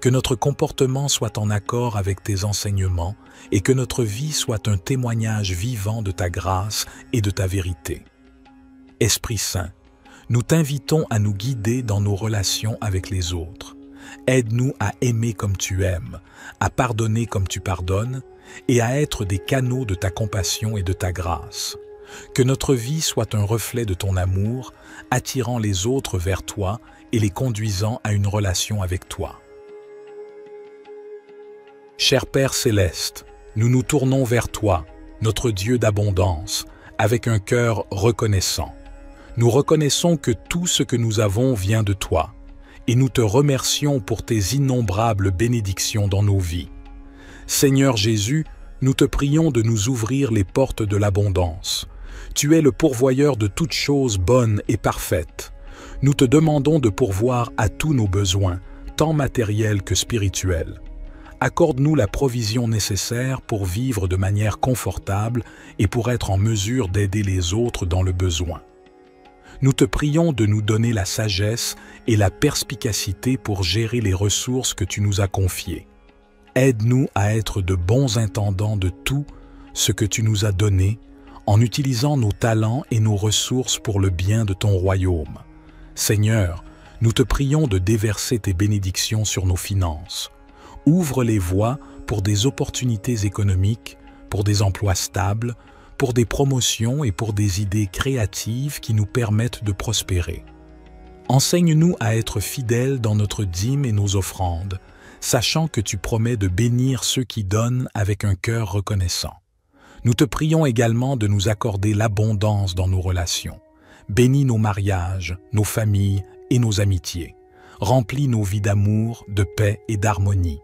Que notre comportement soit en accord avec tes enseignements et que notre vie soit un témoignage vivant de ta grâce et de ta vérité. Esprit Saint, nous t'invitons à nous guider dans nos relations avec les autres. Aide-nous à aimer comme tu aimes, à pardonner comme tu pardonnes et à être des canaux de ta compassion et de ta grâce. Que notre vie soit un reflet de ton amour, attirant les autres vers toi et les conduisant à une relation avec toi. Cher Père Céleste, nous nous tournons vers toi, notre Dieu d'abondance, avec un cœur reconnaissant. Nous reconnaissons que tout ce que nous avons vient de toi, et nous te remercions pour tes innombrables bénédictions dans nos vies. Seigneur Jésus, nous te prions de nous ouvrir les portes de l'abondance. Tu es le pourvoyeur de toutes choses bonnes et parfaites. Nous te demandons de pourvoir à tous nos besoins, tant matériels que spirituels. Accorde-nous la provision nécessaire pour vivre de manière confortable et pour être en mesure d'aider les autres dans le besoin. Nous te prions de nous donner la sagesse et la perspicacité pour gérer les ressources que tu nous as confiées. Aide-nous à être de bons intendants de tout ce que tu nous as donné, en utilisant nos talents et nos ressources pour le bien de ton royaume. Seigneur, nous te prions de déverser tes bénédictions sur nos finances. Ouvre les voies pour des opportunités économiques, pour des emplois stables, pour des promotions et pour des idées créatives qui nous permettent de prospérer. Enseigne-nous à être fidèles dans notre dîme et nos offrandes, sachant que tu promets de bénir ceux qui donnent avec un cœur reconnaissant. Nous te prions également de nous accorder l'abondance dans nos relations. Bénis nos mariages, nos familles et nos amitiés. Remplis nos vies d'amour, de paix et d'harmonie.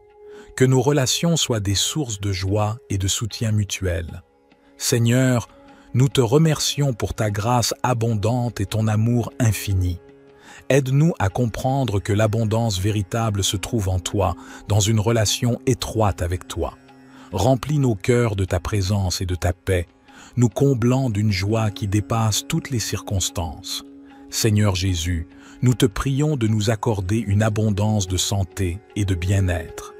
Que nos relations soient des sources de joie et de soutien mutuel. Seigneur, nous te remercions pour ta grâce abondante et ton amour infini. Aide-nous à comprendre que l'abondance véritable se trouve en toi, dans une relation étroite avec toi. Remplis nos cœurs de ta présence et de ta paix, nous comblant d'une joie qui dépasse toutes les circonstances. Seigneur Jésus, nous te prions de nous accorder une abondance de santé et de bien-être.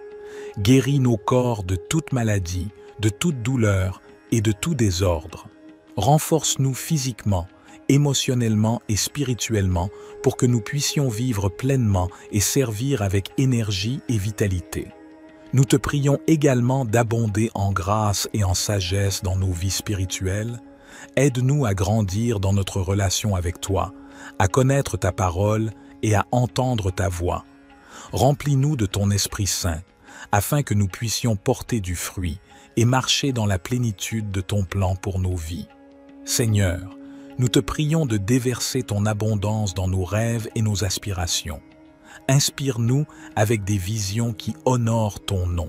Guéris nos corps de toute maladie, de toute douleur et de tout désordre. Renforce-nous physiquement, émotionnellement et spirituellement pour que nous puissions vivre pleinement et servir avec énergie et vitalité. Nous te prions également d'abonder en grâce et en sagesse dans nos vies spirituelles. Aide-nous à grandir dans notre relation avec toi, à connaître ta parole et à entendre ta voix. Remplis-nous de ton Esprit Saint, afin que nous puissions porter du fruit et marcher dans la plénitude de ton plan pour nos vies. Seigneur, nous te prions de déverser ton abondance dans nos rêves et nos aspirations. Inspire-nous avec des visions qui honorent ton nom.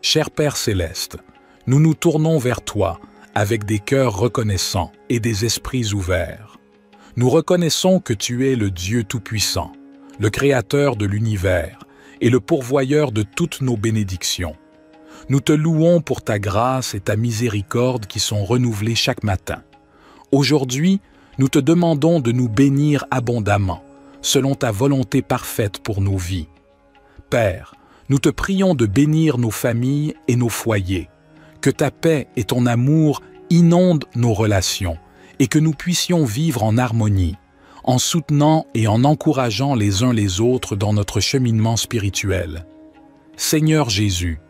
Cher Père Céleste, nous nous tournons vers toi avec des cœurs reconnaissants et des esprits ouverts. Nous reconnaissons que tu es le Dieu Tout-Puissant, le Créateur de l'univers et le pourvoyeur de toutes nos bénédictions. Nous te louons pour ta grâce et ta miséricorde qui sont renouvelées chaque matin. Aujourd'hui, nous te demandons de nous bénir abondamment, selon ta volonté parfaite pour nos vies. Père, nous te prions de bénir nos familles et nos foyers, que ta paix et ton amour inondent nos relations et que nous puissions vivre en harmonie, en soutenant et en encourageant les uns les autres dans notre cheminement spirituel. Seigneur Jésus,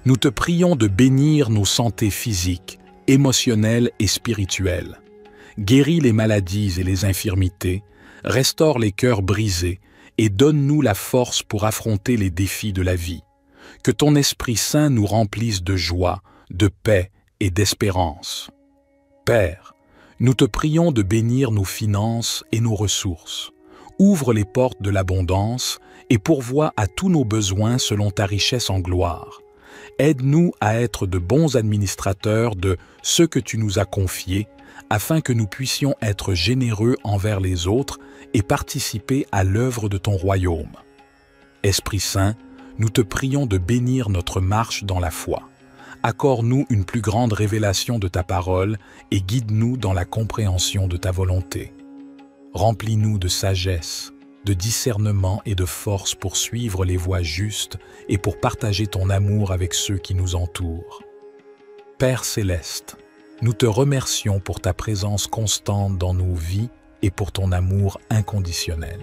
nous te prions de bénir nos santé physiques, émotionnelles et spirituelles. Guéris les maladies et les infirmités, restaure les cœurs brisés et donne-nous la force pour affronter les défis de la vie. Que ton Esprit Saint nous remplisse de joie, de paix et d'espérance. Père, nous te prions de bénir nos finances et nos ressources. Ouvre les portes de l'abondance et pourvois à tous nos besoins selon ta richesse en gloire. Aide-nous à être de bons administrateurs de ce que tu nous as confié, afin que nous puissions être généreux envers les autres et participer à l'œuvre de ton royaume. Esprit Saint, nous te prions de bénir notre marche dans la foi. Accorde-nous une plus grande révélation de ta parole et guide-nous dans la compréhension de ta volonté. Remplis-nous de sagesse, de discernement et de force pour suivre les voies justes et pour partager ton amour avec ceux qui nous entourent. Père Céleste, nous te remercions pour ta présence constante dans nos vies et pour ton amour inconditionnel.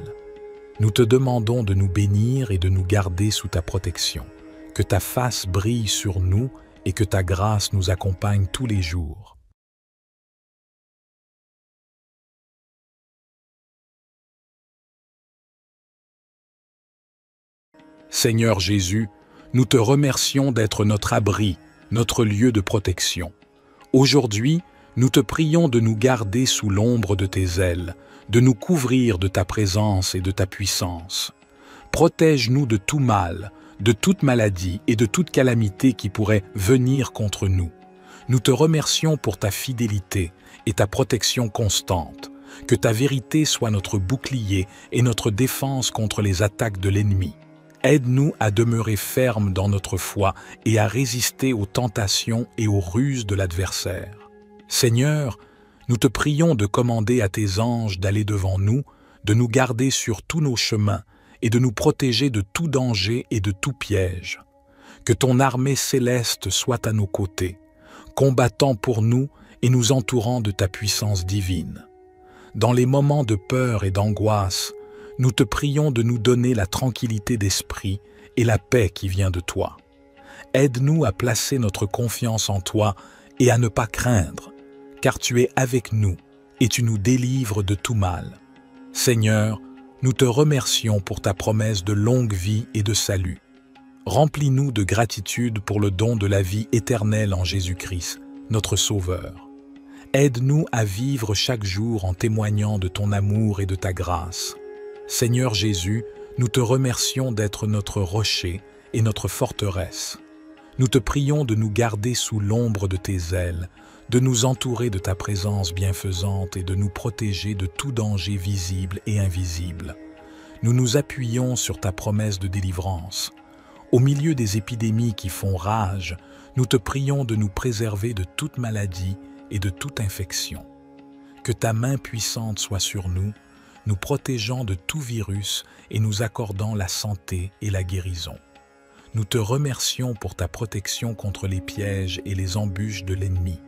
Nous te demandons de nous bénir et de nous garder sous ta protection, que ta face brille sur nous et que ta grâce nous accompagne tous les jours. Seigneur Jésus, nous te remercions d'être notre abri, notre lieu de protection. Aujourd'hui, nous te prions de nous garder sous l'ombre de tes ailes, de nous couvrir de ta présence et de ta puissance. Protège-nous de tout mal, de toute maladie et de toute calamité qui pourrait venir contre nous. Nous te remercions pour ta fidélité et ta protection constante. Que ta vérité soit notre bouclier et notre défense contre les attaques de l'ennemi. Aide-nous à demeurer fermes dans notre foi et à résister aux tentations et aux ruses de l'adversaire. Seigneur, nous te prions de commander à tes anges d'aller devant nous, de nous garder sur tous nos chemins et de nous protéger de tout danger et de tout piège. Que ton armée céleste soit à nos côtés, combattant pour nous et nous entourant de ta puissance divine. Dans les moments de peur et d'angoisse, nous te prions de nous donner la tranquillité d'esprit et la paix qui vient de toi. Aide-nous à placer notre confiance en toi et à ne pas craindre, car tu es avec nous et tu nous délivres de tout mal. Seigneur, nous te remercions pour ta promesse de longue vie et de salut. Remplis-nous de gratitude pour le don de la vie éternelle en Jésus-Christ, notre Sauveur. Aide-nous à vivre chaque jour en témoignant de ton amour et de ta grâce. Seigneur Jésus, nous te remercions d'être notre rocher et notre forteresse. Nous te prions de nous garder sous l'ombre de tes ailes, de nous entourer de ta présence bienfaisante et de nous protéger de tout danger visible et invisible. Nous nous appuyons sur ta promesse de délivrance. Au milieu des épidémies qui font rage, nous te prions de nous préserver de toute maladie et de toute infection. Que ta main puissante soit sur nous, nous protégeant de tout virus et nous accordant la santé et la guérison. Nous te remercions pour ta protection contre les pièges et les embûches de l'ennemi.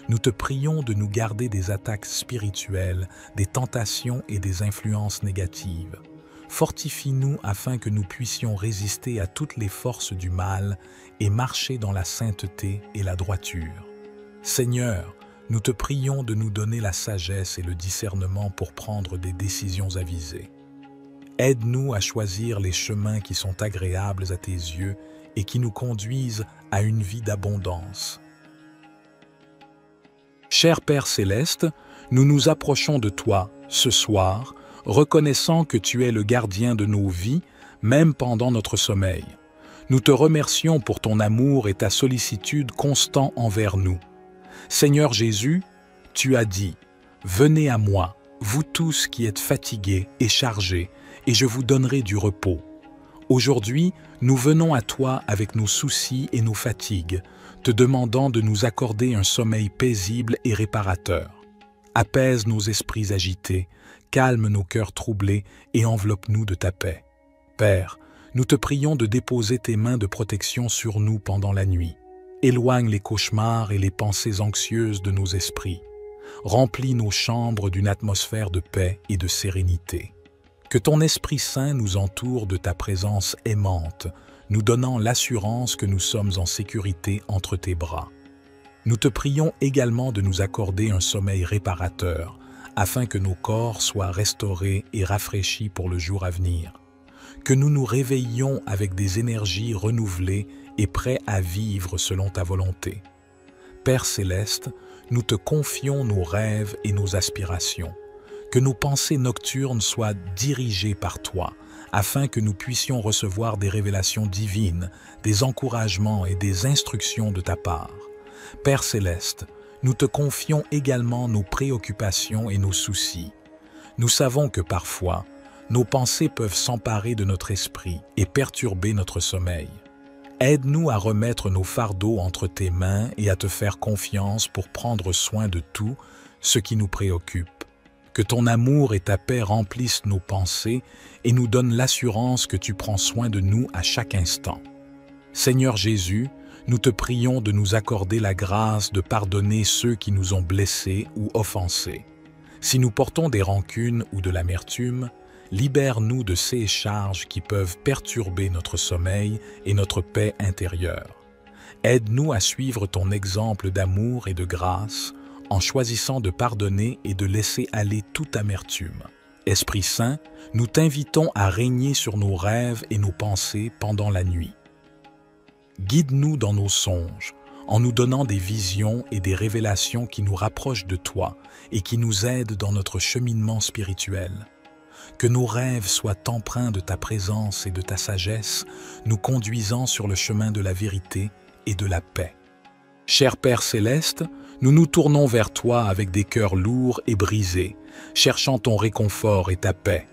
Nous te prions de nous garder des attaques spirituelles, des tentations et des influences négatives. Fortifie-nous afin que nous puissions résister à toutes les forces du mal et marcher dans la sainteté et la droiture. Seigneur, nous te prions de nous donner la sagesse et le discernement pour prendre des décisions avisées. Aide-nous à choisir les chemins qui sont agréables à tes yeux et qui nous conduisent à une vie d'abondance. Cher Père Céleste, nous nous approchons de toi ce soir, reconnaissant que tu es le gardien de nos vies, même pendant notre sommeil. Nous te remercions pour ton amour et ta sollicitude constant envers nous. Seigneur Jésus, tu as dit « Venez à moi, vous tous qui êtes fatigués et chargés, et je vous donnerai du repos. » Aujourd'hui, nous venons à toi avec nos soucis et nos fatigues, te demandant de nous accorder un sommeil paisible et réparateur. Apaise nos esprits agités, calme nos cœurs troublés et enveloppe-nous de ta paix. Père, nous te prions de déposer tes mains de protection sur nous pendant la nuit. Éloigne les cauchemars et les pensées anxieuses de nos esprits. Remplis nos chambres d'une atmosphère de paix et de sérénité. Que ton Esprit Saint nous entoure de ta présence aimante, nous donnant l'assurance que nous sommes en sécurité entre tes bras. Nous te prions également de nous accorder un sommeil réparateur, afin que nos corps soient restaurés et rafraîchis pour le jour à venir. Que nous nous réveillions avec des énergies renouvelées et prêts à vivre selon ta volonté. Père Céleste, nous te confions nos rêves et nos aspirations. Que nos pensées nocturnes soient dirigées par toi, afin que nous puissions recevoir des révélations divines, des encouragements et des instructions de ta part. Père Céleste, nous te confions également nos préoccupations et nos soucis. Nous savons que parfois, nos pensées peuvent s'emparer de notre esprit et perturber notre sommeil. Aide-nous à remettre nos fardeaux entre tes mains et à te faire confiance pour prendre soin de tout ce qui nous préoccupe. Que ton amour et ta paix remplissent nos pensées et nous donnent l'assurance que tu prends soin de nous à chaque instant. Seigneur Jésus, nous te prions de nous accorder la grâce de pardonner ceux qui nous ont blessés ou offensés. Si nous portons des rancunes ou de l'amertume, libère-nous de ces charges qui peuvent perturber notre sommeil et notre paix intérieure. Aide-nous à suivre ton exemple d'amour et de grâce en choisissant de pardonner et de laisser aller toute amertume. Esprit Saint, nous t'invitons à régner sur nos rêves et nos pensées pendant la nuit. Guide-nous dans nos songes, en nous donnant des visions et des révélations qui nous rapprochent de toi et qui nous aident dans notre cheminement spirituel. Que nos rêves soient empreints de ta présence et de ta sagesse, nous conduisant sur le chemin de la vérité et de la paix. Cher Père Céleste, nous nous tournons vers toi avec des cœurs lourds et brisés, cherchant ton réconfort et ta paix.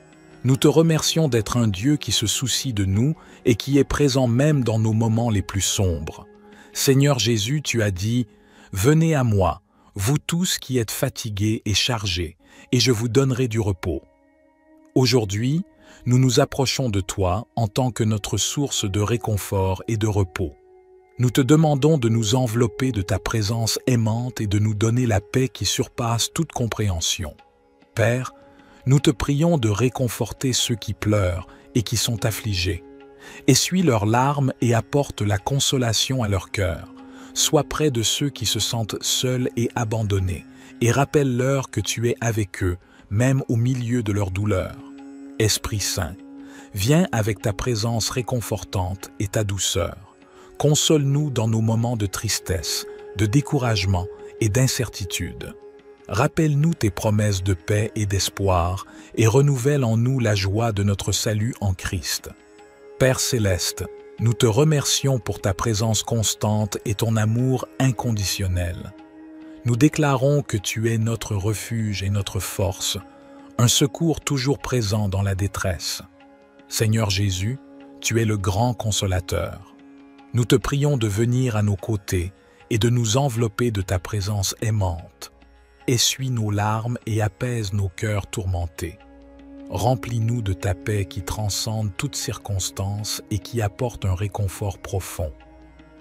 Nous te remercions d'être un Dieu qui se soucie de nous et qui est présent même dans nos moments les plus sombres. Seigneur Jésus, tu as dit « Venez à moi, vous tous qui êtes fatigués et chargés, et je vous donnerai du repos. » Aujourd'hui, nous nous approchons de toi en tant que notre source de réconfort et de repos. Nous te demandons de nous envelopper de ta présence aimante et de nous donner la paix qui surpasse toute compréhension. Père, nous te prions de réconforter ceux qui pleurent et qui sont affligés. Essuie leurs larmes et apporte la consolation à leur cœur. Sois près de ceux qui se sentent seuls et abandonnés, et rappelle-leur que tu es avec eux, même au milieu de leur douleur. Esprit Saint, viens avec ta présence réconfortante et ta douceur. Console-nous dans nos moments de tristesse, de découragement et d'incertitude. Rappelle-nous tes promesses de paix et d'espoir et renouvelle en nous la joie de notre salut en Christ. Père céleste, nous te remercions pour ta présence constante et ton amour inconditionnel. Nous déclarons que tu es notre refuge et notre force, un secours toujours présent dans la détresse. Seigneur Jésus, tu es le grand consolateur. Nous te prions de venir à nos côtés et de nous envelopper de ta présence aimante. Essuie nos larmes et apaise nos cœurs tourmentés. Remplis-nous de ta paix qui transcende toutes circonstances et qui apporte un réconfort profond.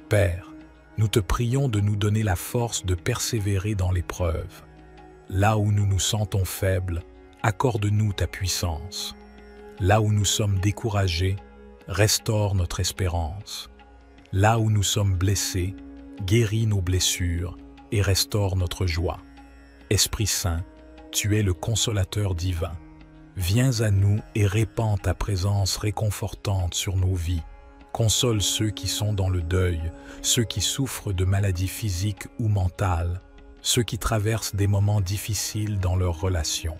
Père, nous te prions de nous donner la force de persévérer dans l'épreuve. Là où nous nous sentons faibles, accorde-nous ta puissance. Là où nous sommes découragés, restaure notre espérance. Là où nous sommes blessés, guéris nos blessures et restaure notre joie. Esprit Saint, tu es le consolateur divin. Viens à nous et répands ta présence réconfortante sur nos vies. Console ceux qui sont dans le deuil, ceux qui souffrent de maladies physiques ou mentales, ceux qui traversent des moments difficiles dans leurs relations.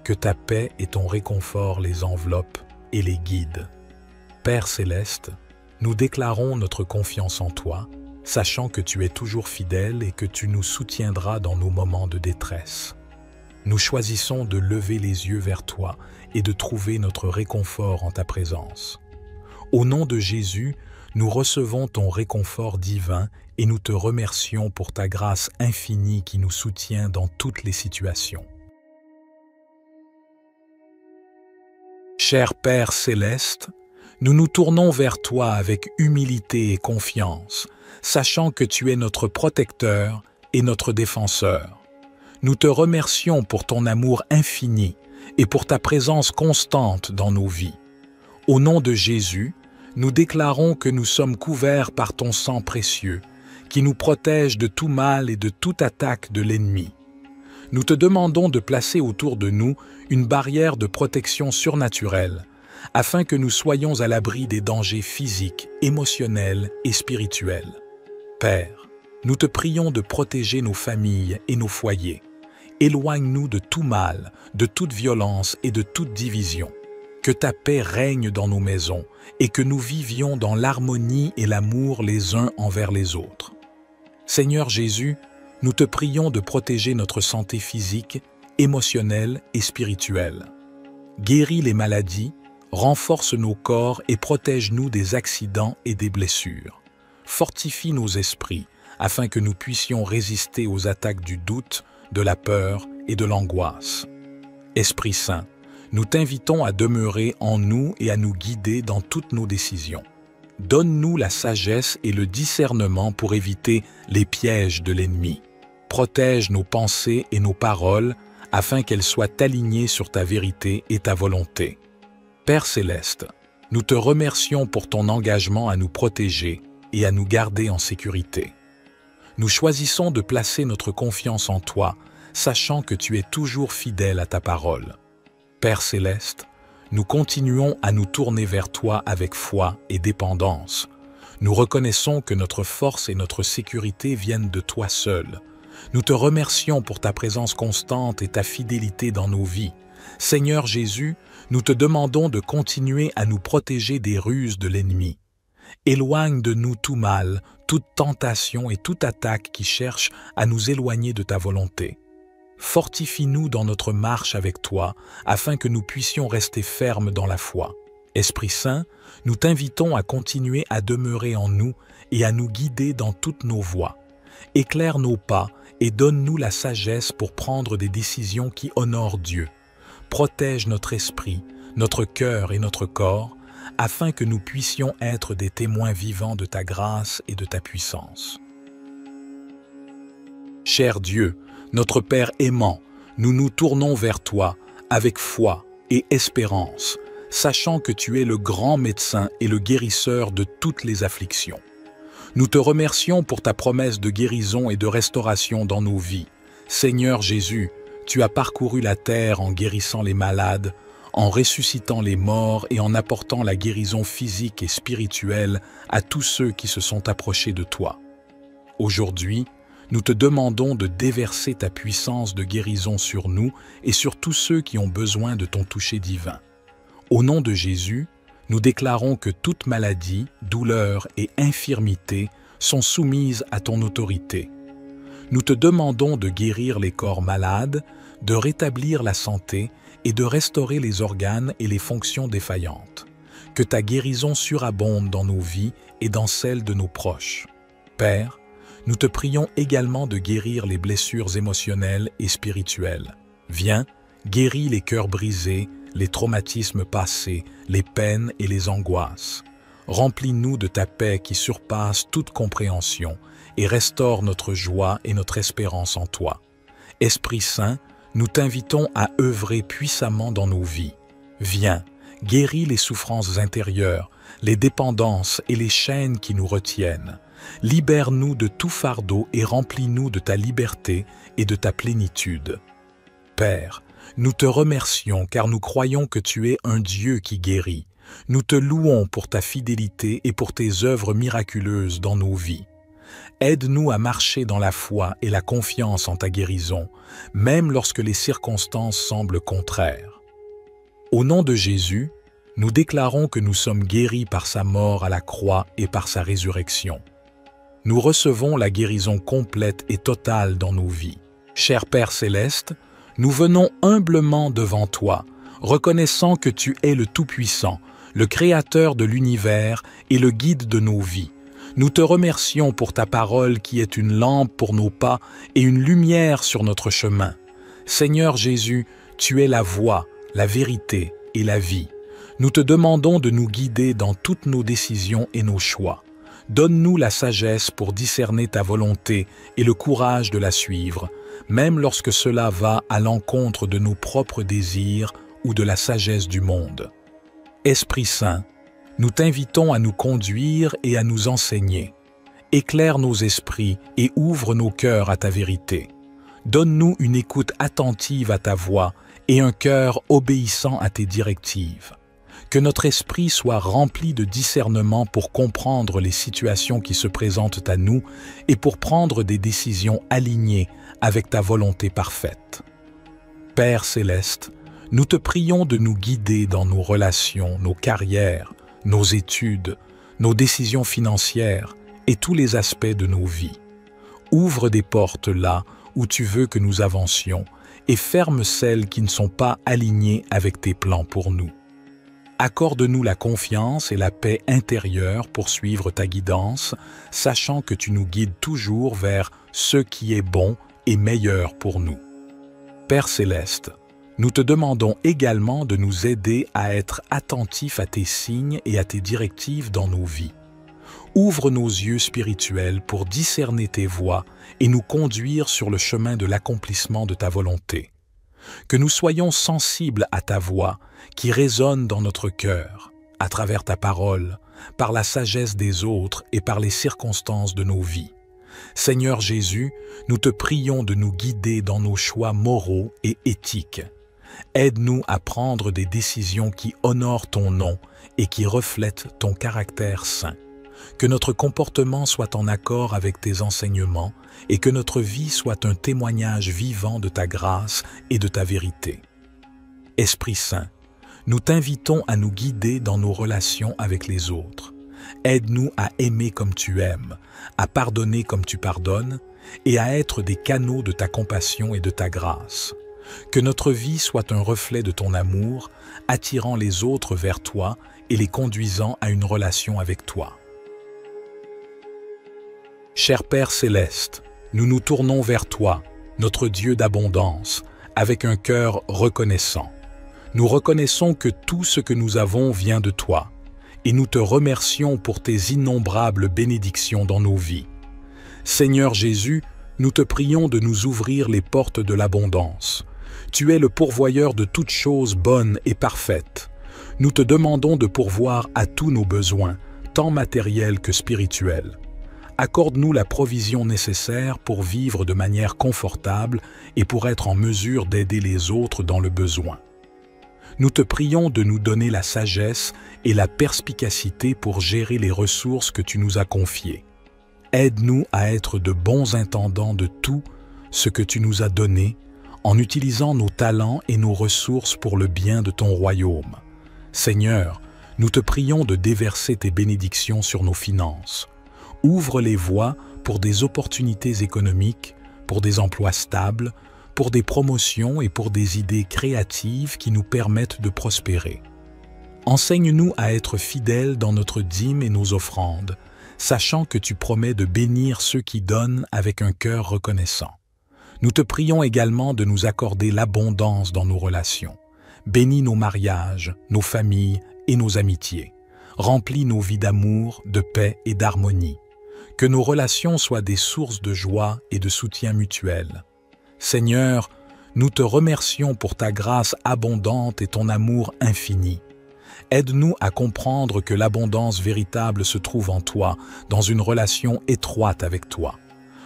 Que ta paix et ton réconfort les enveloppent et les guident. Père céleste, nous déclarons notre confiance en toi, sachant que tu es toujours fidèle et que tu nous soutiendras dans nos moments de détresse. Nous choisissons de lever les yeux vers toi et de trouver notre réconfort en ta présence. Au nom de Jésus, nous recevons ton réconfort divin et nous te remercions pour ta grâce infinie qui nous soutient dans toutes les situations. Cher Père céleste, nous nous tournons vers toi avec humilité et confiance, sachant que tu es notre protecteur et notre défenseur. Nous te remercions pour ton amour infini et pour ta présence constante dans nos vies. Au nom de Jésus, nous déclarons que nous sommes couverts par ton sang précieux, qui nous protège de tout mal et de toute attaque de l'ennemi. Nous te demandons de placer autour de nous une barrière de protection surnaturelle, afin que nous soyons à l'abri des dangers physiques, émotionnels et spirituels. Père, nous te prions de protéger nos familles et nos foyers. Éloigne-nous de tout mal, de toute violence et de toute division. Que ta paix règne dans nos maisons et que nous vivions dans l'harmonie et l'amour les uns envers les autres. Seigneur Jésus, nous te prions de protéger notre santé physique, émotionnelle et spirituelle. Guéris les maladies, renforce nos corps et protège-nous des accidents et des blessures. Fortifie nos esprits afin que nous puissions résister aux attaques du doute, de la peur et de l'angoisse. Esprit Saint, nous t'invitons à demeurer en nous et à nous guider dans toutes nos décisions. Donne-nous la sagesse et le discernement pour éviter les pièges de l'ennemi. Protège nos pensées et nos paroles afin qu'elles soient alignées sur ta vérité et ta volonté. Père céleste, nous te remercions pour ton engagement à nous protéger et à nous garder en sécurité. Nous choisissons de placer notre confiance en toi, sachant que tu es toujours fidèle à ta parole. Père céleste, nous continuons à nous tourner vers toi avec foi et dépendance. Nous reconnaissons que notre force et notre sécurité viennent de toi seul. Nous te remercions pour ta présence constante et ta fidélité dans nos vies. Seigneur Jésus, nous te demandons de continuer à nous protéger des ruses de l'ennemi. Éloigne de nous tout mal, toute tentation et toute attaque qui cherche à nous éloigner de ta volonté. Fortifie-nous dans notre marche avec toi, afin que nous puissions rester fermes dans la foi. Esprit Saint, nous t'invitons à continuer à demeurer en nous et à nous guider dans toutes nos voies. Éclaire nos pas et donne-nous la sagesse pour prendre des décisions qui honorent Dieu. Protège notre esprit, notre cœur et notre corps, afin que nous puissions être des témoins vivants de ta grâce et de ta puissance. Cher Dieu, notre Père aimant, nous nous tournons vers toi avec foi et espérance, sachant que tu es le grand médecin et le guérisseur de toutes les afflictions. Nous te remercions pour ta promesse de guérison et de restauration dans nos vies. Seigneur Jésus, tu as parcouru la terre en guérissant les malades, en ressuscitant les morts et en apportant la guérison physique et spirituelle à tous ceux qui se sont approchés de toi. Aujourd'hui, nous te demandons de déverser ta puissance de guérison sur nous et sur tous ceux qui ont besoin de ton toucher divin. Au nom de Jésus, nous déclarons que toute maladie, douleur et infirmité sont soumises à ton autorité. Nous te demandons de guérir les corps malades, de rétablir la santé et de restaurer les organes et les fonctions défaillantes. Que ta guérison surabonde dans nos vies et dans celles de nos proches. Père, nous te prions également de guérir les blessures émotionnelles et spirituelles. Viens, guéris les cœurs brisés, les traumatismes passés, les peines et les angoisses. Remplis-nous de ta paix qui surpasse toute compréhension et restaure notre joie et notre espérance en toi. Esprit Saint, nous t'invitons à œuvrer puissamment dans nos vies. Viens, guéris les souffrances intérieures, les dépendances et les chaînes qui nous retiennent. Libère-nous de tout fardeau et remplis-nous de ta liberté et de ta plénitude. Père, nous te remercions car nous croyons que tu es un Dieu qui guérit. Nous te louons pour ta fidélité et pour tes œuvres miraculeuses dans nos vies. Aide-nous à marcher dans la foi et la confiance en ta guérison, même lorsque les circonstances semblent contraires. Au nom de Jésus, nous déclarons que nous sommes guéris par sa mort à la croix et par sa résurrection. Nous recevons la guérison complète et totale dans nos vies. Cher Père céleste, nous venons humblement devant toi, reconnaissant que tu es le Tout-Puissant, le Créateur de l'univers et le guide de nos vies. Nous te remercions pour ta parole qui est une lampe pour nos pas et une lumière sur notre chemin. Seigneur Jésus, tu es la voie, la vérité et la vie. Nous te demandons de nous guider dans toutes nos décisions et nos choix. Donne-nous la sagesse pour discerner ta volonté et le courage de la suivre, même lorsque cela va à l'encontre de nos propres désirs ou de la sagesse du monde. Esprit Saint, nous t'invitons à nous conduire et à nous enseigner. Éclaire nos esprits et ouvre nos cœurs à ta vérité. Donne-nous une écoute attentive à ta voix et un cœur obéissant à tes directives. Que notre esprit soit rempli de discernement pour comprendre les situations qui se présentent à nous et pour prendre des décisions alignées avec ta volonté parfaite. Père céleste, nous te prions de nous guider dans nos relations, nos carrières, nos études, nos décisions financières et tous les aspects de nos vies. Ouvre des portes là où tu veux que nous avancions et ferme celles qui ne sont pas alignées avec tes plans pour nous. Accorde-nous la confiance et la paix intérieure pour suivre ta guidance, sachant que tu nous guides toujours vers ce qui est bon et meilleur pour nous. Père céleste, nous te demandons également de nous aider à être attentifs à tes signes et à tes directives dans nos vies. Ouvre nos yeux spirituels pour discerner tes voies et nous conduire sur le chemin de l'accomplissement de ta volonté. Que nous soyons sensibles à ta voix qui résonne dans notre cœur, à travers ta parole, par la sagesse des autres et par les circonstances de nos vies. Seigneur Jésus, nous te prions de nous guider dans nos choix moraux et éthiques. Aide-nous à prendre des décisions qui honorent ton nom et qui reflètent ton caractère saint. Que notre comportement soit en accord avec tes enseignements et que notre vie soit un témoignage vivant de ta grâce et de ta vérité. Esprit Saint, nous t'invitons à nous guider dans nos relations avec les autres. Aide-nous à aimer comme tu aimes, à pardonner comme tu pardonnes, et à être des canaux de ta compassion et de ta grâce. Que notre vie soit un reflet de ton amour, attirant les autres vers toi et les conduisant à une relation avec toi. Cher Père céleste, nous nous tournons vers toi, notre Dieu d'abondance, avec un cœur reconnaissant. Nous reconnaissons que tout ce que nous avons vient de toi, et nous te remercions pour tes innombrables bénédictions dans nos vies. Seigneur Jésus, nous te prions de nous ouvrir les portes de l'abondance. Tu es le pourvoyeur de toutes choses bonnes et parfaites. Nous te demandons de pourvoir à tous nos besoins, tant matériels que spirituels. Accorde-nous la provision nécessaire pour vivre de manière confortable et pour être en mesure d'aider les autres dans le besoin. Nous te prions de nous donner la sagesse et la perspicacité pour gérer les ressources que tu nous as confiées. Aide-nous à être de bons intendants de tout ce que tu nous as donné, en utilisant nos talents et nos ressources pour le bien de ton royaume. Seigneur, nous te prions de déverser tes bénédictions sur nos finances. Ouvre les voies pour des opportunités économiques, pour des emplois stables, pour des promotions et pour des idées créatives qui nous permettent de prospérer. Enseigne-nous à être fidèles dans notre dîme et nos offrandes, sachant que tu promets de bénir ceux qui donnent avec un cœur reconnaissant. Nous te prions également de nous accorder l'abondance dans nos relations. Bénis nos mariages, nos familles et nos amitiés. Remplis nos vies d'amour, de paix et d'harmonie. Que nos relations soient des sources de joie et de soutien mutuel. Seigneur, nous te remercions pour ta grâce abondante et ton amour infini. Aide-nous à comprendre que l'abondance véritable se trouve en toi, dans une relation étroite avec toi.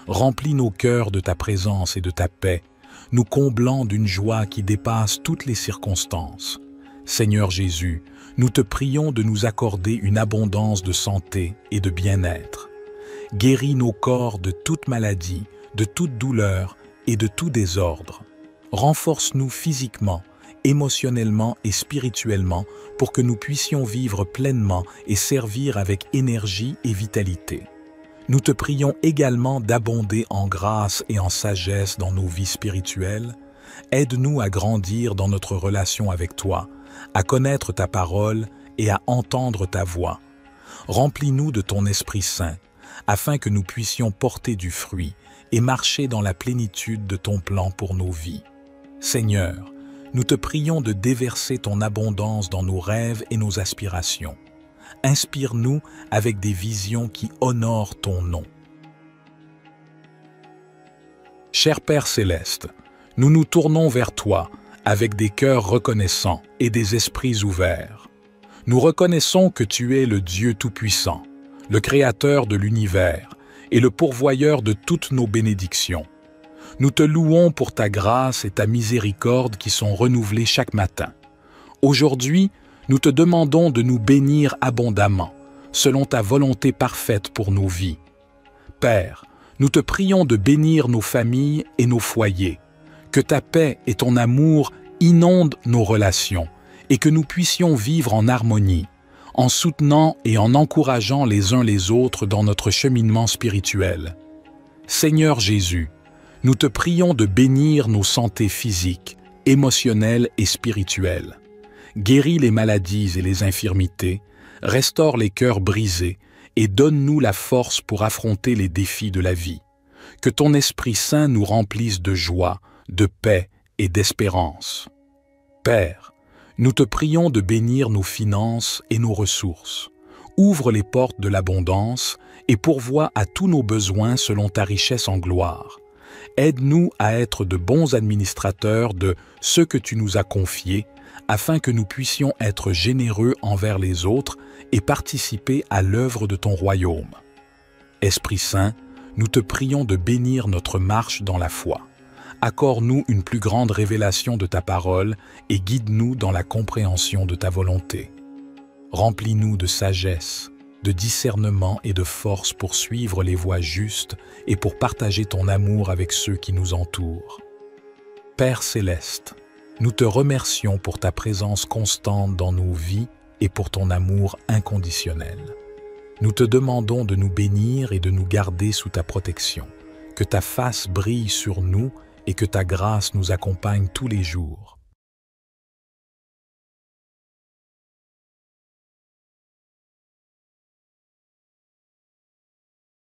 Remplis nos cœurs de ta présence et de ta paix, nous comblant d'une joie qui dépasse toutes les circonstances. Seigneur Jésus, nous te prions de nous accorder une abondance de santé et de bien-être. Guéris nos corps de toute maladie, de toute douleur et de tout désordre. Renforce-nous physiquement, émotionnellement et spirituellement pour que nous puissions vivre pleinement et servir avec énergie et vitalité. Nous te prions également d'abonder en grâce et en sagesse dans nos vies spirituelles. Aide-nous à grandir dans notre relation avec toi, à connaître ta parole et à entendre ta voix. Remplis-nous de ton Esprit Saint, afin que nous puissions porter du fruit et marcher dans la plénitude de ton plan pour nos vies. Seigneur, nous te prions de déverser ton abondance dans nos rêves et nos aspirations. Inspire-nous avec des visions qui honorent ton nom. Cher Père céleste, nous nous tournons vers toi avec des cœurs reconnaissants et des esprits ouverts. Nous reconnaissons que tu es le Dieu Tout-Puissant, le Créateur de l'univers et le pourvoyeur de toutes nos bénédictions. Nous te louons pour ta grâce et ta miséricorde qui sont renouvelées chaque matin. Aujourd'hui, nous te demandons de nous bénir abondamment, selon ta volonté parfaite pour nos vies. Père, nous te prions de bénir nos familles et nos foyers, que ta paix et ton amour inondent nos relations et que nous puissions vivre en harmonie, en soutenant et en encourageant les uns les autres dans notre cheminement spirituel. Seigneur Jésus, nous te prions de bénir nos santé physiques, émotionnelles et spirituelles. Guéris les maladies et les infirmités, restaure les cœurs brisés et donne-nous la force pour affronter les défis de la vie. Que ton Esprit Saint nous remplisse de joie, de paix et d'espérance. Père, nous te prions de bénir nos finances et nos ressources. Ouvre les portes de l'abondance et pourvois à tous nos besoins selon ta richesse en gloire. Aide-nous à être de bons administrateurs de ce que tu nous as confié, afin que nous puissions être généreux envers les autres et participer à l'œuvre de ton royaume. Esprit Saint, nous te prions de bénir notre marche dans la foi. Accorde-nous une plus grande révélation de ta parole et guide-nous dans la compréhension de ta volonté. Remplis-nous de sagesse, de discernement et de force pour suivre les voies justes et pour partager ton amour avec ceux qui nous entourent. Père céleste, nous te remercions pour ta présence constante dans nos vies et pour ton amour inconditionnel. nous te demandons de nous bénir et de nous garder sous ta protection. Que ta face brille sur nous et que ta grâce nous accompagne tous les jours.